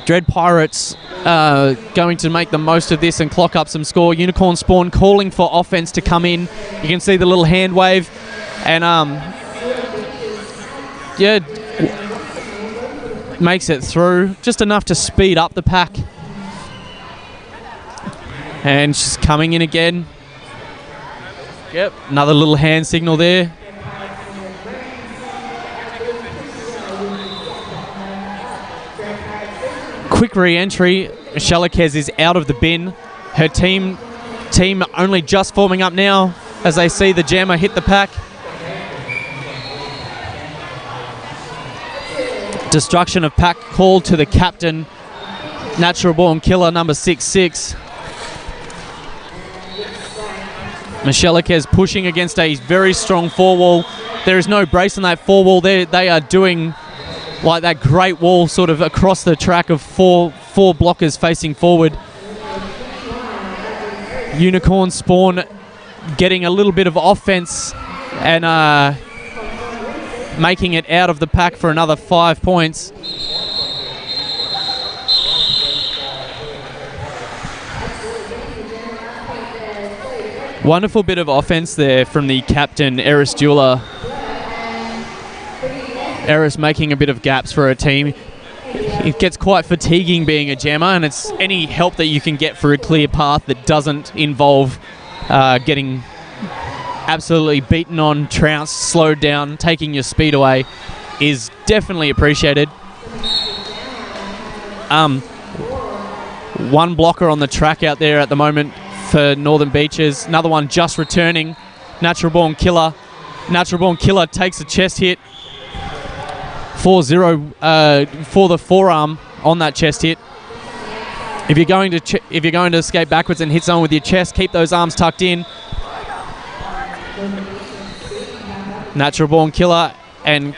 Dread Pirates going to make the most of this and clock up some score. Unicorn Spawn calling for offense to come in. You can see the little hand wave, and makes it through just enough to speed up the pack. And she's coming in again. Yep, another little hand signal there. Quick re-entry. Michelakez is out of the bin. Her team only just forming up now as they see the jammer hit the pack. Destruction of pack called to the captain, Natural Born Killer number 66. Michelakez pushing against a very strong four wall. There is no brace on that four wall. They are doing like that great wall sort of across the track of four blockers facing forward. Unicorn Spawn getting a little bit of offense and making it out of the pack for another 5 points. Wonderful bit of offense there from the captain, Eris Dula. Eris making a bit of gaps for her team. It gets quite fatiguing being a jammer, and it's any help that you can get for a clear path that doesn't involve getting absolutely beaten on, trounced, slowed down, taking your speed away is definitely appreciated. One blocker on the track out there at the moment for Northern Beaches. Another one just returning. Natural Born Killer. Natural Born Killer takes a chest hit. 4-0 for the forearm on that chest hit. If you're going to escape backwards and hit someone with your chest, keep those arms tucked in. Natural Born Killer and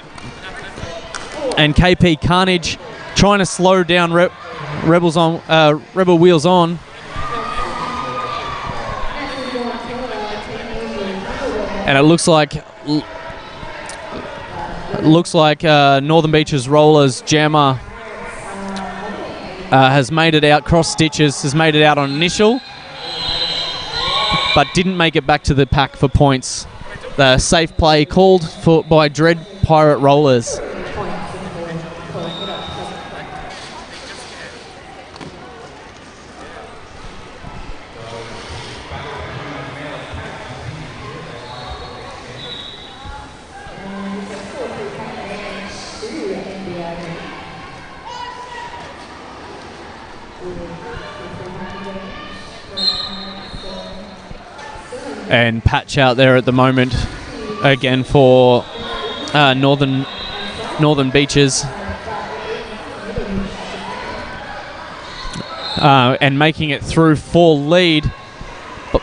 KP Carnage trying to slow down Rebel Wheels on. And it looks like Northern Beaches Rollers jammer has made it out. Cross Stitches has made it out on initial, but didn't make it back to the pack for points. The safe play called by Dread Pirate Rollers. And Patch out there at the moment again for Northern Beaches, and making it through for lead. But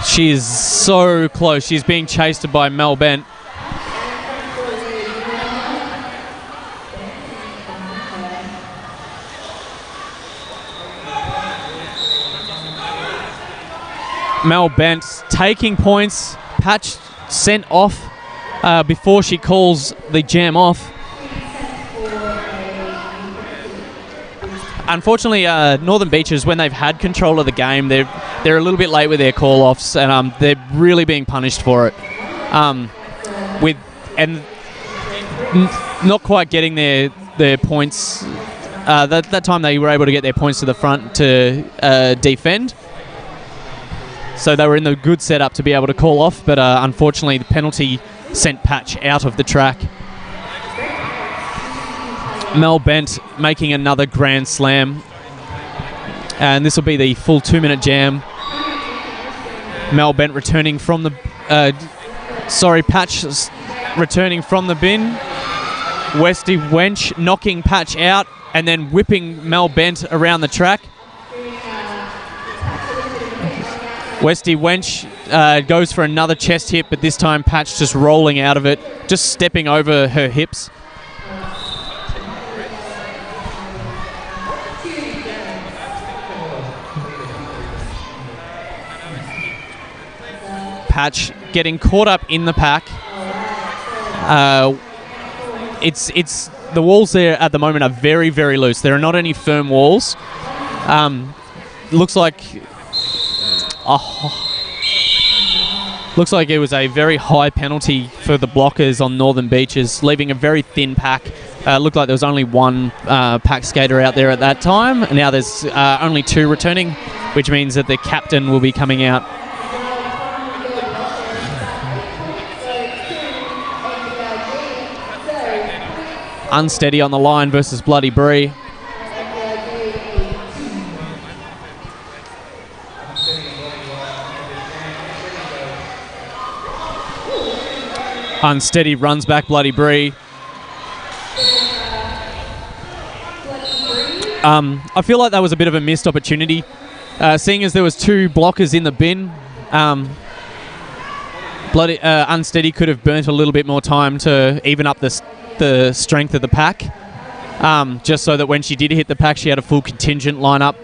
she is so close. She's being chased by Mel Bent. Mel Bent taking points. Patch sent off before she calls the jam off. Unfortunately, Northern Beaches, when they've had control of the game, they're a little bit late with their call-offs, and they're really being punished for it. Not quite getting their points. That time they were able to get their points to the front to defend. So they were in the good setup to be able to call off, but unfortunately the penalty sent Patch out of the track. Mel Bent making another grand slam, and this will be the full 2-minute jam. Mel Bent returning from the Patch returning from the bin. Westy Wench knocking Patch out and then whipping Mel Bent around the track. Westy Wench goes for another chest hit, but this time Patch just rolling out of it, just stepping over her hips. Patch getting caught up in the pack. It's the walls there at the moment are very, very loose. There are not any firm walls. Looks like it was a very high penalty for the blockers on Northern Beaches, leaving a very thin pack. Looked like there was only one pack skater out there at that time. And now there's only 2 returning, which means that the captain will be coming out. Unsteady on the line versus Bloody Bree. Unsteady runs back Bloody Bree. I feel like that was a bit of a missed opportunity. Seeing as there was 2 blockers in the bin, Unsteady could have burnt a little bit more time to even up the strength of the pack, just so that when she did hit the pack, she had a full contingent lineup.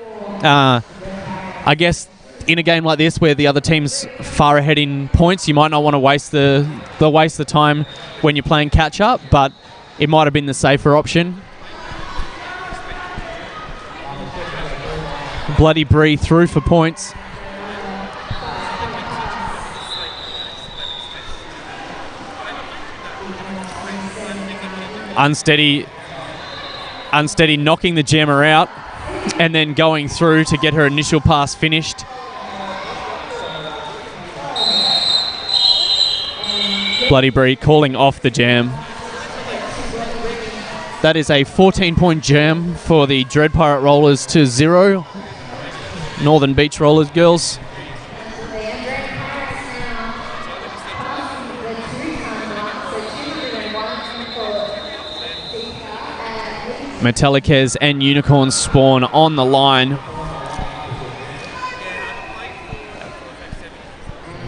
I guess in a game like this, where the other team's far ahead in points, you might not want to waste the time when you're playing catch up, but it might have been the safer option. Bloody Bree through for points. Unsteady knocking the jammer out and then going through to get her initial pass finished. Bloody Bree calling off the jam. That is a 14-point jam for the Dread Pirate Rollers to 0. Northern Beach Rollers girls. Metallicas and Unicorn Spawn on the line.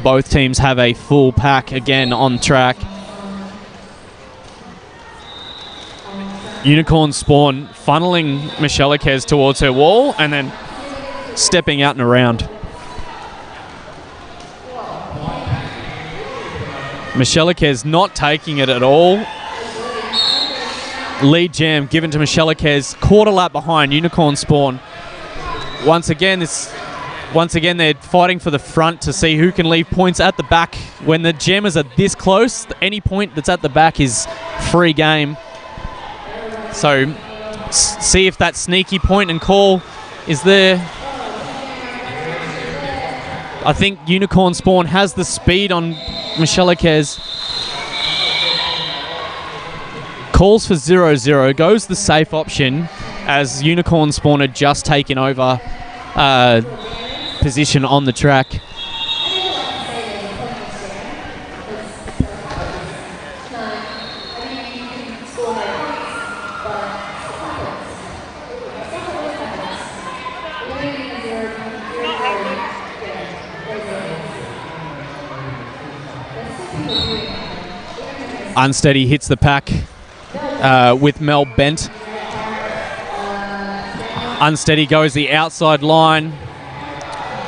Both teams have a full pack again on track. Unicorn Spawn funneling Metallicas towards her wall and then stepping out and around. Metallicas not taking it at all. Lead jam given to Metallicas, quarter lap behind Unicorn Spawn. Once again, they're fighting for the front to see who can leave points at the back. When the jammers are this close, any point that's at the back is free game. So see if that sneaky point and call is there. I think Unicorn Spawn has the speed on Metallicas. Calls for 0-0, goes the safe option as Unicorn Spawn had just taken over position on the track. Unsteady hits the pack with Mel bent. Unsteady goes the outside line.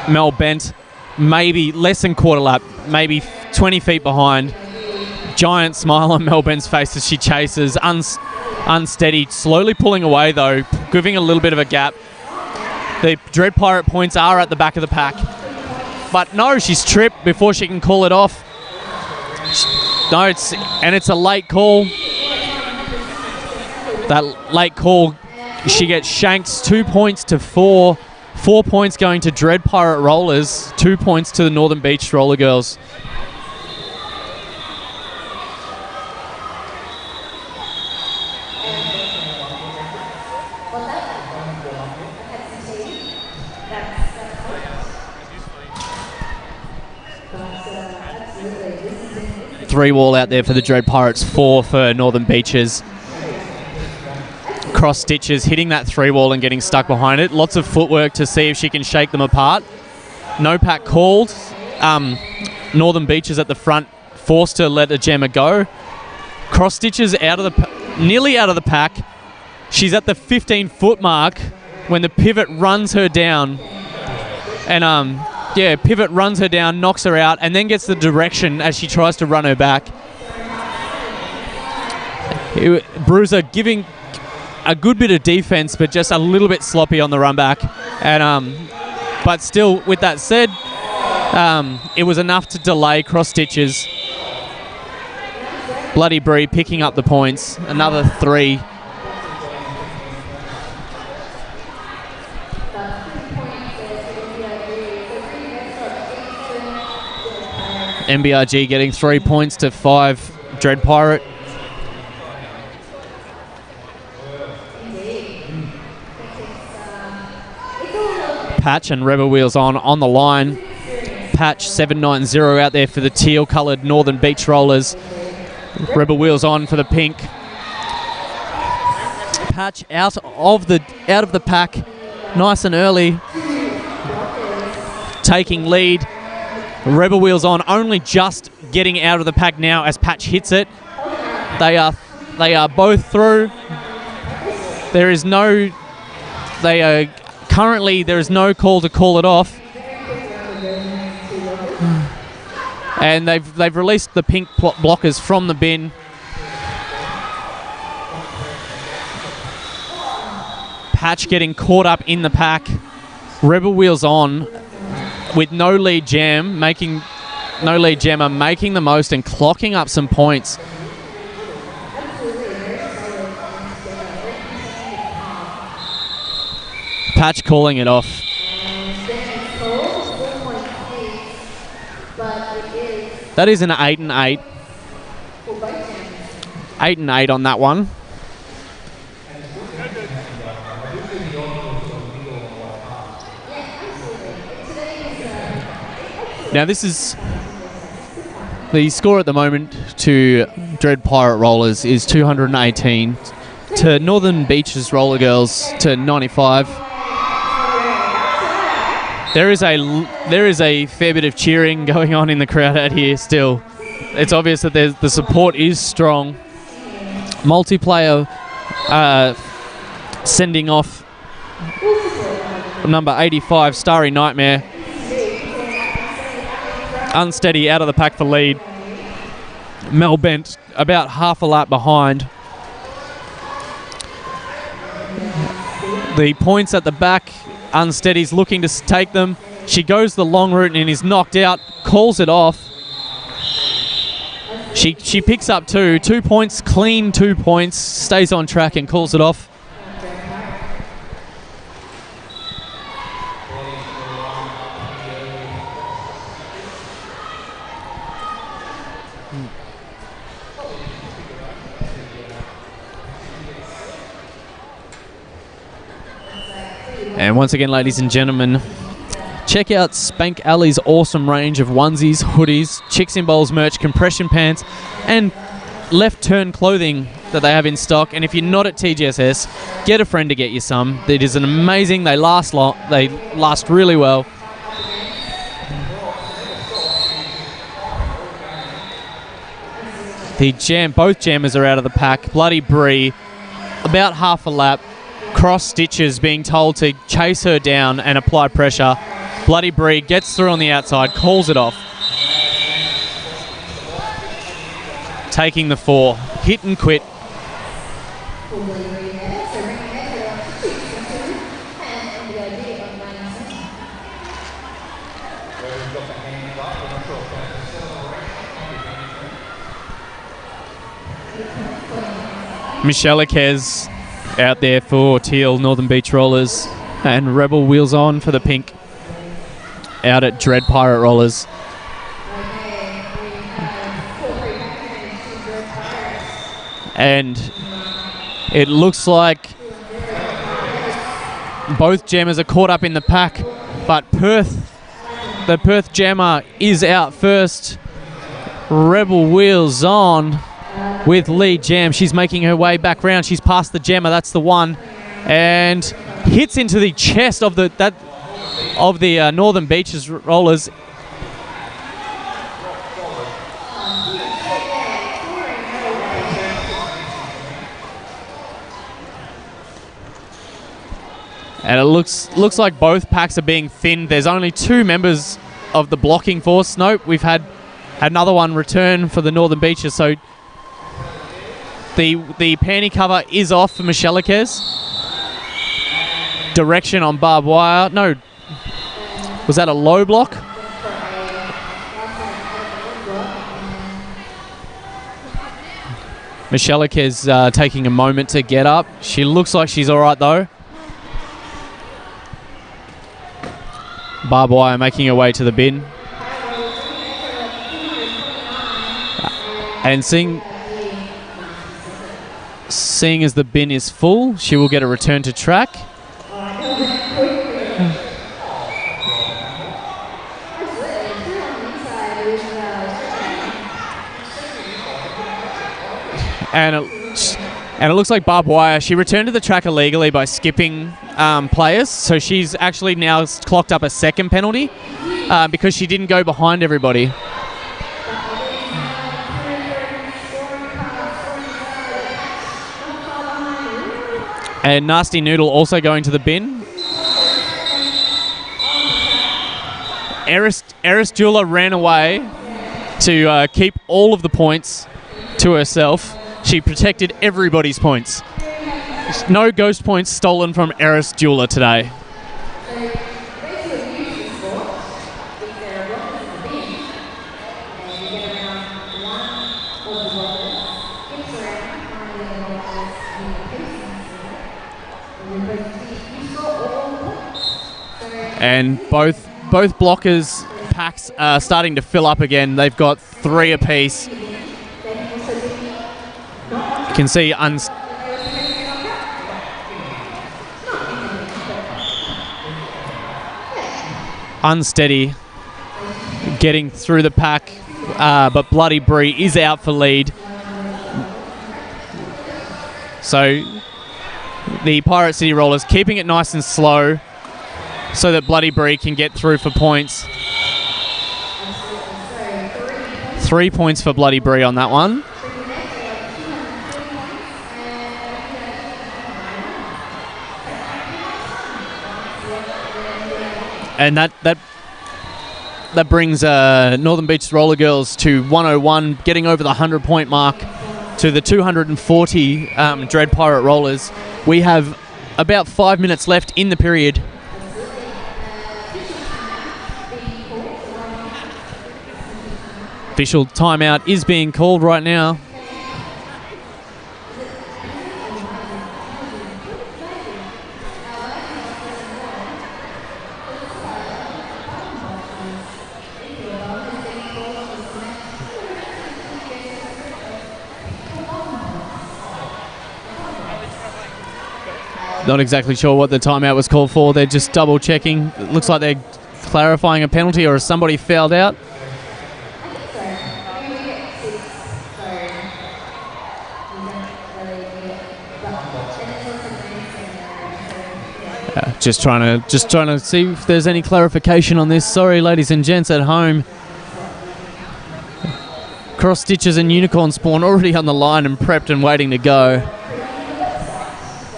Mel bent, maybe less than quarter lap, maybe 20 feet behind. Giant smile on Mel Bent's face as she chases. Unsteady, slowly pulling away though, giving a little bit of a gap. The Dread Pirate points are at the back of the pack. But no, she's tripped before she can call it off. No, it's a late call. That late call, she gets shanked 2 points to 4. 4 points going to Dread Pirate Rollers, 2 points to the Northern Beach Roller Girls. Three wall out there for the Dread Pirates, 4 for Northern Beaches. Cross stitches, hitting that 3 wall and getting stuck behind it. Lots of footwork to see if she can shake them apart. No pack called. Northern Beaches at the front, forced to let a jammer go. Cross stitches nearly out of the pack. She's at the 15-foot mark when the pivot runs her down. And pivot runs her down, knocks her out, and then gets the direction as she tries to run her back. Bruiser giving a good bit of defense, but just a little bit sloppy on the run back. And but still, with that said, it was enough to delay cross stitches. Bloody Bree picking up the points. Another 3. NBRG getting 3 points to 5 Dread Pirate. Patch and Rebel Wheels on the line. Patch 790 out there for the teal coloured Northern Beach Rollers. Rebel Wheels on for the pink. Patch out of the pack nice and early, taking lead. Rebel Wheels on only just getting out of the pack now as Patch hits it. They are both through. There is no call to call it off. And they've released the pink blockers from the bin. Patch getting caught up in the pack. Rebel Wheels on with no lead jammer making the most and clocking up some points. Patch calling it off. That is an 8 and 8. 8 and 8 on that one. Now this is the score at the moment to Dread Pirate Rollers is 218 to Northern Beaches Roller Girls to 95. There is a fair bit of cheering going on in the crowd out here still. It's obvious that the support is strong. Multiplayer sending off number 85, Starry Nightmare. Unsteady out of the pack for lead. Mel Bent about half a lap behind. The points at the back. Unsteady's looking to take them. She goes the long route and is knocked out. Calls it off. She picks up 2 points, clean 2 points. Stays on track and calls it off. And once again, ladies and gentlemen, check out Spank Alley's awesome range of onesies, hoodies, Chicks in Bowls merch, compression pants, and left turn clothing that they have in stock. And if you're not at TGSS, get a friend to get you some. It is an amazing. They last long. They last really well. Both jammers are out of the pack. Bloody Bree, about half a lap. Cross stitches being told to chase her down and apply pressure. Bloody Bree gets through on the outside, calls it off. Taking the 4. Hit and quit. Michelle Akez out there for teal Northern Beach Rollers, and Rebel Wheels on for the pink out at Dread Pirate Rollers. And it looks like both jammers are caught up in the pack, but the Perth jammer is out first. Rebel Wheels on with lead jam. She's making her way back round. She's past the jammer. That's the one. And hits into the chest of that of the Northern Beaches Rollers. And it looks like both packs are being thinned. There's only 2 members of the blocking force. Nope, we've had another one return for the Northern Beaches. So the panty cover is off for Micheliquez. Direction on barbed wire. No, was that a low block? Micheliquez taking a moment to get up. She looks like she's all right though. Barbed wire making her way to the bin. And seeing as the bin is full, she will get a return to track. And it looks like barbed wire. She returned to the track illegally by skipping players, so she's actually now clocked up a second penalty because she didn't go behind everybody. And Nasty Noodle also going to the bin. Eris Jula ran away to keep all of the points to herself. She protected everybody's points. No ghost points stolen from Eris Jula today. And both blockers' packs are starting to fill up again. They've got 3 apiece. You can see Unsteady getting through the pack, but Bloody Bree is out for lead. So the Pirate City Rollers keeping it nice and slow so that Bloody Bree can get through for points. 3 points for Bloody Bree on that one. And that brings Northern Beaches Roller Girls to 101, getting over the 100-point mark to the 240 Dread Pirate Rollers. We have about 5 minutes left in the period. Official timeout is being called right now. Not exactly sure what the timeout was called for. They're just double checking. It looks like they're clarifying a penalty, or has somebody fouled out? Just trying to see if there's any clarification on this. Sorry, ladies and gents at home. Cross Stitches and Unicorn Spawn already on the line and prepped and waiting to go.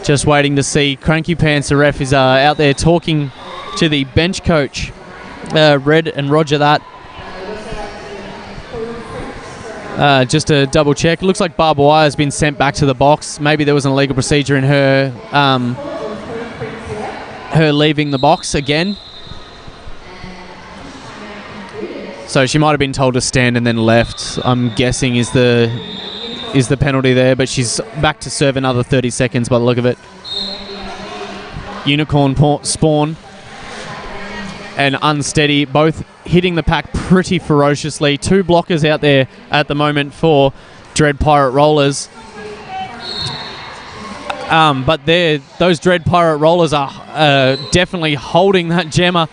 Just waiting to see. Cranky Pants, the ref, is out there talking to the bench coach, Red and Roger that. Just to double check. It looks like barbed wire has been sent back to the box. Maybe there was an illegal procedure in her leaving the box again. So she might have been told to stand and then left, I'm guessing is the penalty there, but she's back to serve another 30 seconds by the look of it. Unicorn Spawn and Unsteady both hitting the pack pretty ferociously. 2 blockers out there at the moment for Dread Pirate Rollers. But those Dread Pirate Rollers are definitely holding that Gemma.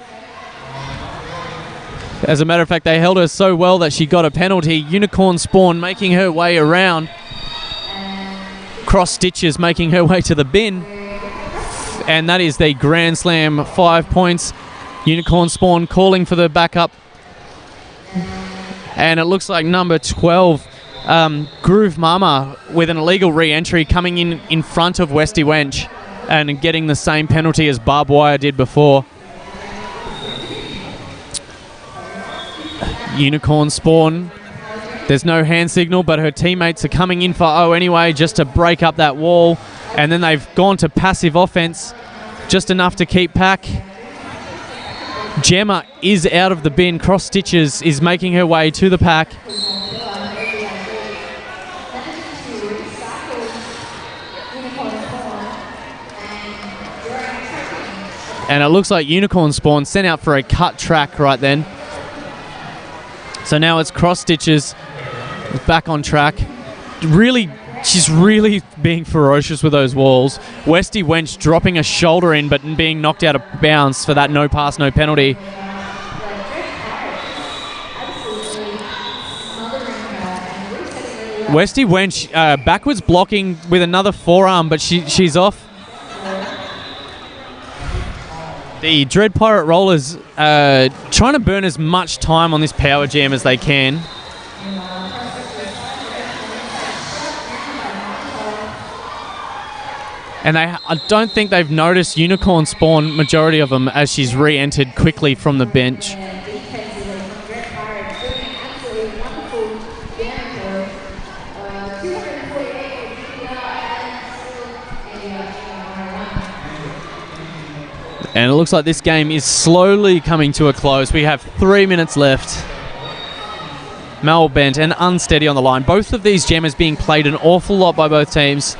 As a matter of fact, they held her so well that she got a penalty. Unicorn Spawn making her way around. Cross Stitches making her way to the bin. And that is the Grand Slam 5 points Unicorn Spawn calling for the backup. And it looks like number 12, Groove Mama, with an illegal re-entry coming in front of Westy Wench and getting the same penalty as Barbed Wire did before. Unicorn Spawn. There's no hand signal, but her teammates are coming in for O anyway, just to break up that wall. And then they've gone to passive offense, just enough to keep Pack. Gemma is out of the bin. Cross Stitches is making her way to the pack. And it looks like Unicorn Spawn sent out for a cut track right then. So now it's Cross Stitches back on track. She's really being ferocious with those walls. Westy Wench dropping a shoulder in but being knocked out of bounds for that no pass, no penalty. Westy Wench backwards blocking with another forearm, but she's off. The Dread Pirate Rollers trying to burn as much time on this power jam as they can. And I don't think they've noticed Unicorn Spawn, majority of them, as she's re-entered quickly from the bench. And it looks like this game is slowly coming to a close. We have 3 minutes left. Mel Bent and Unsteady on the line. Both of these jammers being played an awful lot by both teams.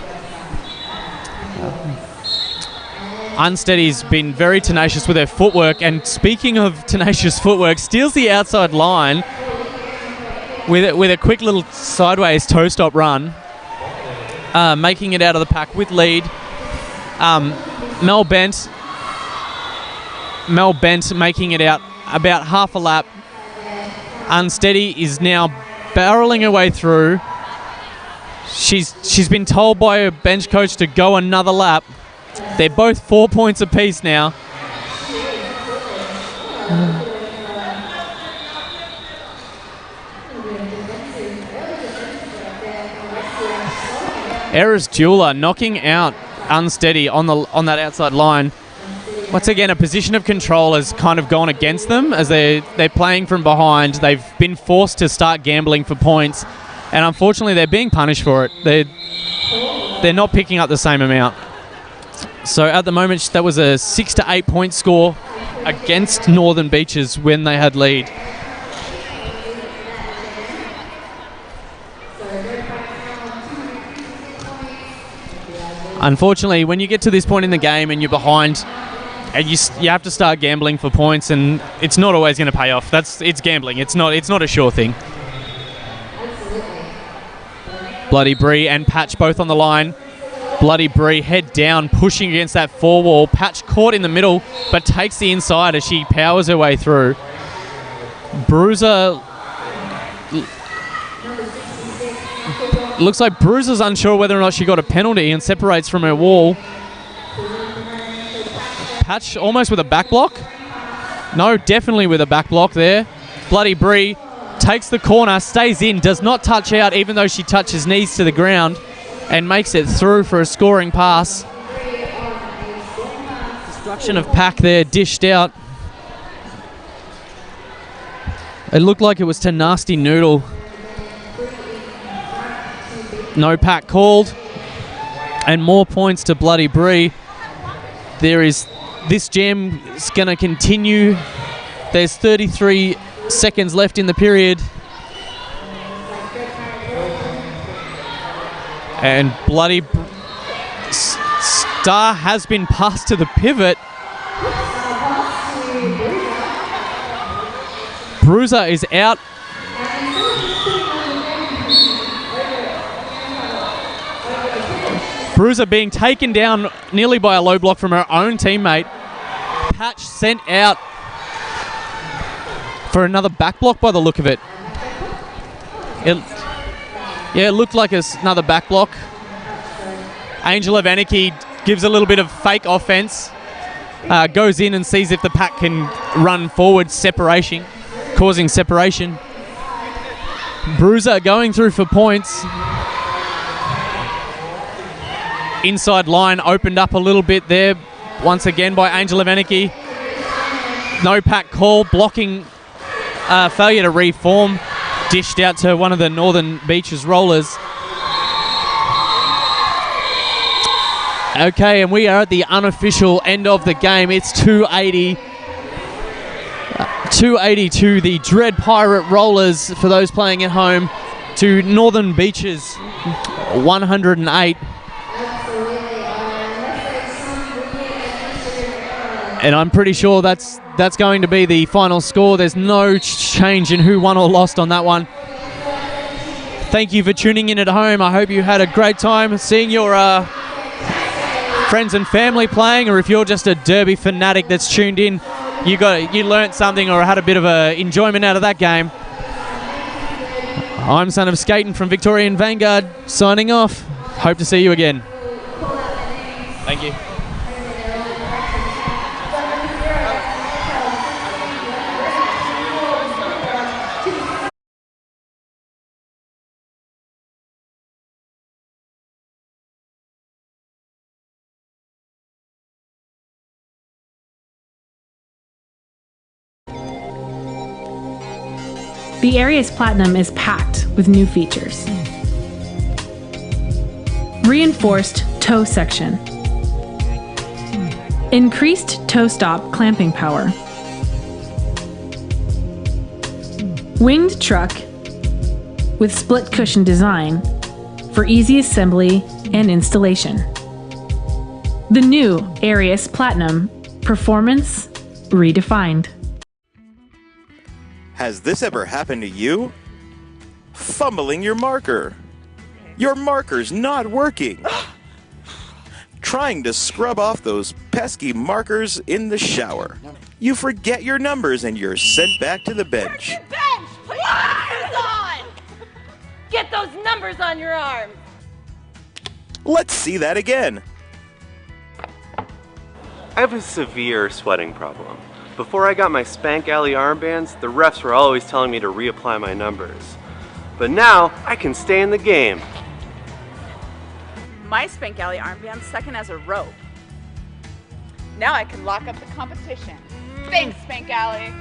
Unsteady's been very tenacious with her footwork, and speaking of tenacious footwork, steals the outside line with a quick little sideways toe stop run, making it out of the pack with lead. Mel Bent making it out about half a lap. Unsteady is now barreling her way through. She's been told by her bench coach to go another lap. They're both 4 points apiece now. Eris Jeweler knocking out Unsteady on that outside line. Once again, a position of control has kind of gone against them as they're playing from behind. They've been forced to start gambling for points, and unfortunately they're being punished for it. They're not picking up the same amount. So at the moment, that was a 6 to 8 point score against Northern Beaches when they had lead. Unfortunately, when you get to this point in the game and you're behind, and you have to start gambling for points, and it's not always going to pay off. It's gambling. It's not a sure thing. Bloody Bree and Patch both on the line. Bloody Bree head down, pushing against that four wall. Patch caught in the middle, but takes the inside as she powers her way through. Bruiser looks like Bruiser's unsure whether or not she got a penalty and separates from her wall. Patch almost with a back block. No, definitely with a back block there. Bloody Bree takes the corner, stays in, does not touch out even though she touches knees to the ground, and makes it through for a scoring pass. Destruction of Pack there, dished out. It looked like it was to Nasty Noodle. No Pack called. And more points to Bloody Bree. This jam is going to continue. There's 33 seconds left in the period. And Bloody Star has been passed to the pivot. Bruiser is out. Bruiser being taken down nearly by a low block from her own teammate. Patch sent out for another back block by the look of it. It looked like another back block. Angel of Anarchy gives a little bit of fake offense. goes in and sees if the pack can run forward, causing separation. Bruiser going through for points. Inside line opened up a little bit there, once again by Angel of Anarchy. No pack call, blocking failure to reform. Dished out to one of the Northern Beaches rollers. Okay, and we are at the unofficial end of the game. It's 280. 280 to the Dread Pirate Rollers, for those playing at home, to Northern Beaches 108. And I'm pretty sure that's going to be the final score. There's no change in who won or lost on that one. Thank you for tuning in at home. I hope you had a great time seeing your friends and family playing, or if you're just a Derby fanatic that's tuned in, you learnt something or had a bit of enjoyment out of that game. I'm Son of Skaten from Victorian Vanguard, signing off. Hope to see you again. Thank you. The area's platinum is packed with new features. Reinforced toe section. Increased toe stop clamping power. Winged truck with split cushion design for easy assembly and installation. The new Arius Platinum, performance redefined. Has this ever happened to you? Fumbling your marker. Your marker's not working. Trying to scrub off those pesky markers in the shower. You forget your numbers and you're sent back to the bench. Bench! Put your numbers on! Get those numbers on your arms! Let's see that again. I have a severe sweating problem. Before I got my Spank Alley armbands, the refs were always telling me to reapply my numbers. But now, I can stay in the game. My Spank Alley armband's second as a rope. Now I can lock up the competition. Thanks, Spank Alley.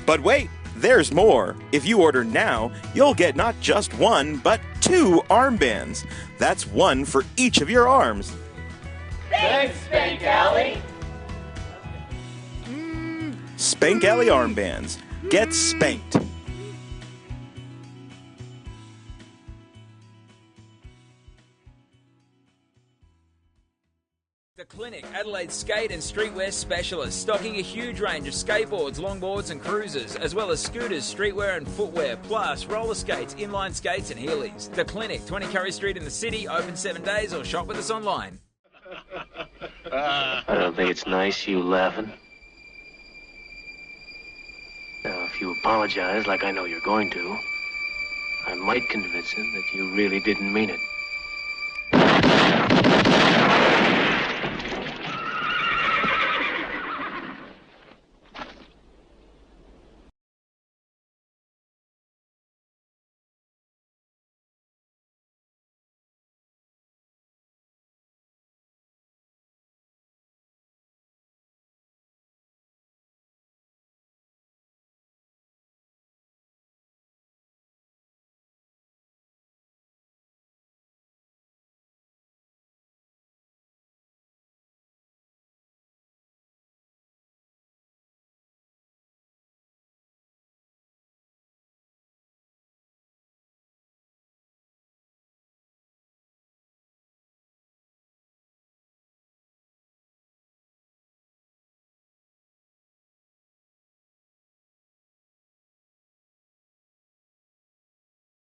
But wait, there's more. If you order now, you'll get not just one, but 2 armbands. That's one for each of your arms. Thanks, Spank Alley. Spank Alley armbands. Get spanked. The Clinic, Adelaide's skate and streetwear specialist, stocking a huge range of skateboards, longboards and cruisers, as well as scooters, streetwear and footwear, plus roller skates, inline skates and Heelys. The Clinic, 20 Curry Street in the city, open 7 days, or shop with us online. I don't think it's nice you laughing. Now, if you apologize like I know you're going to, I might convince him that you really didn't mean it.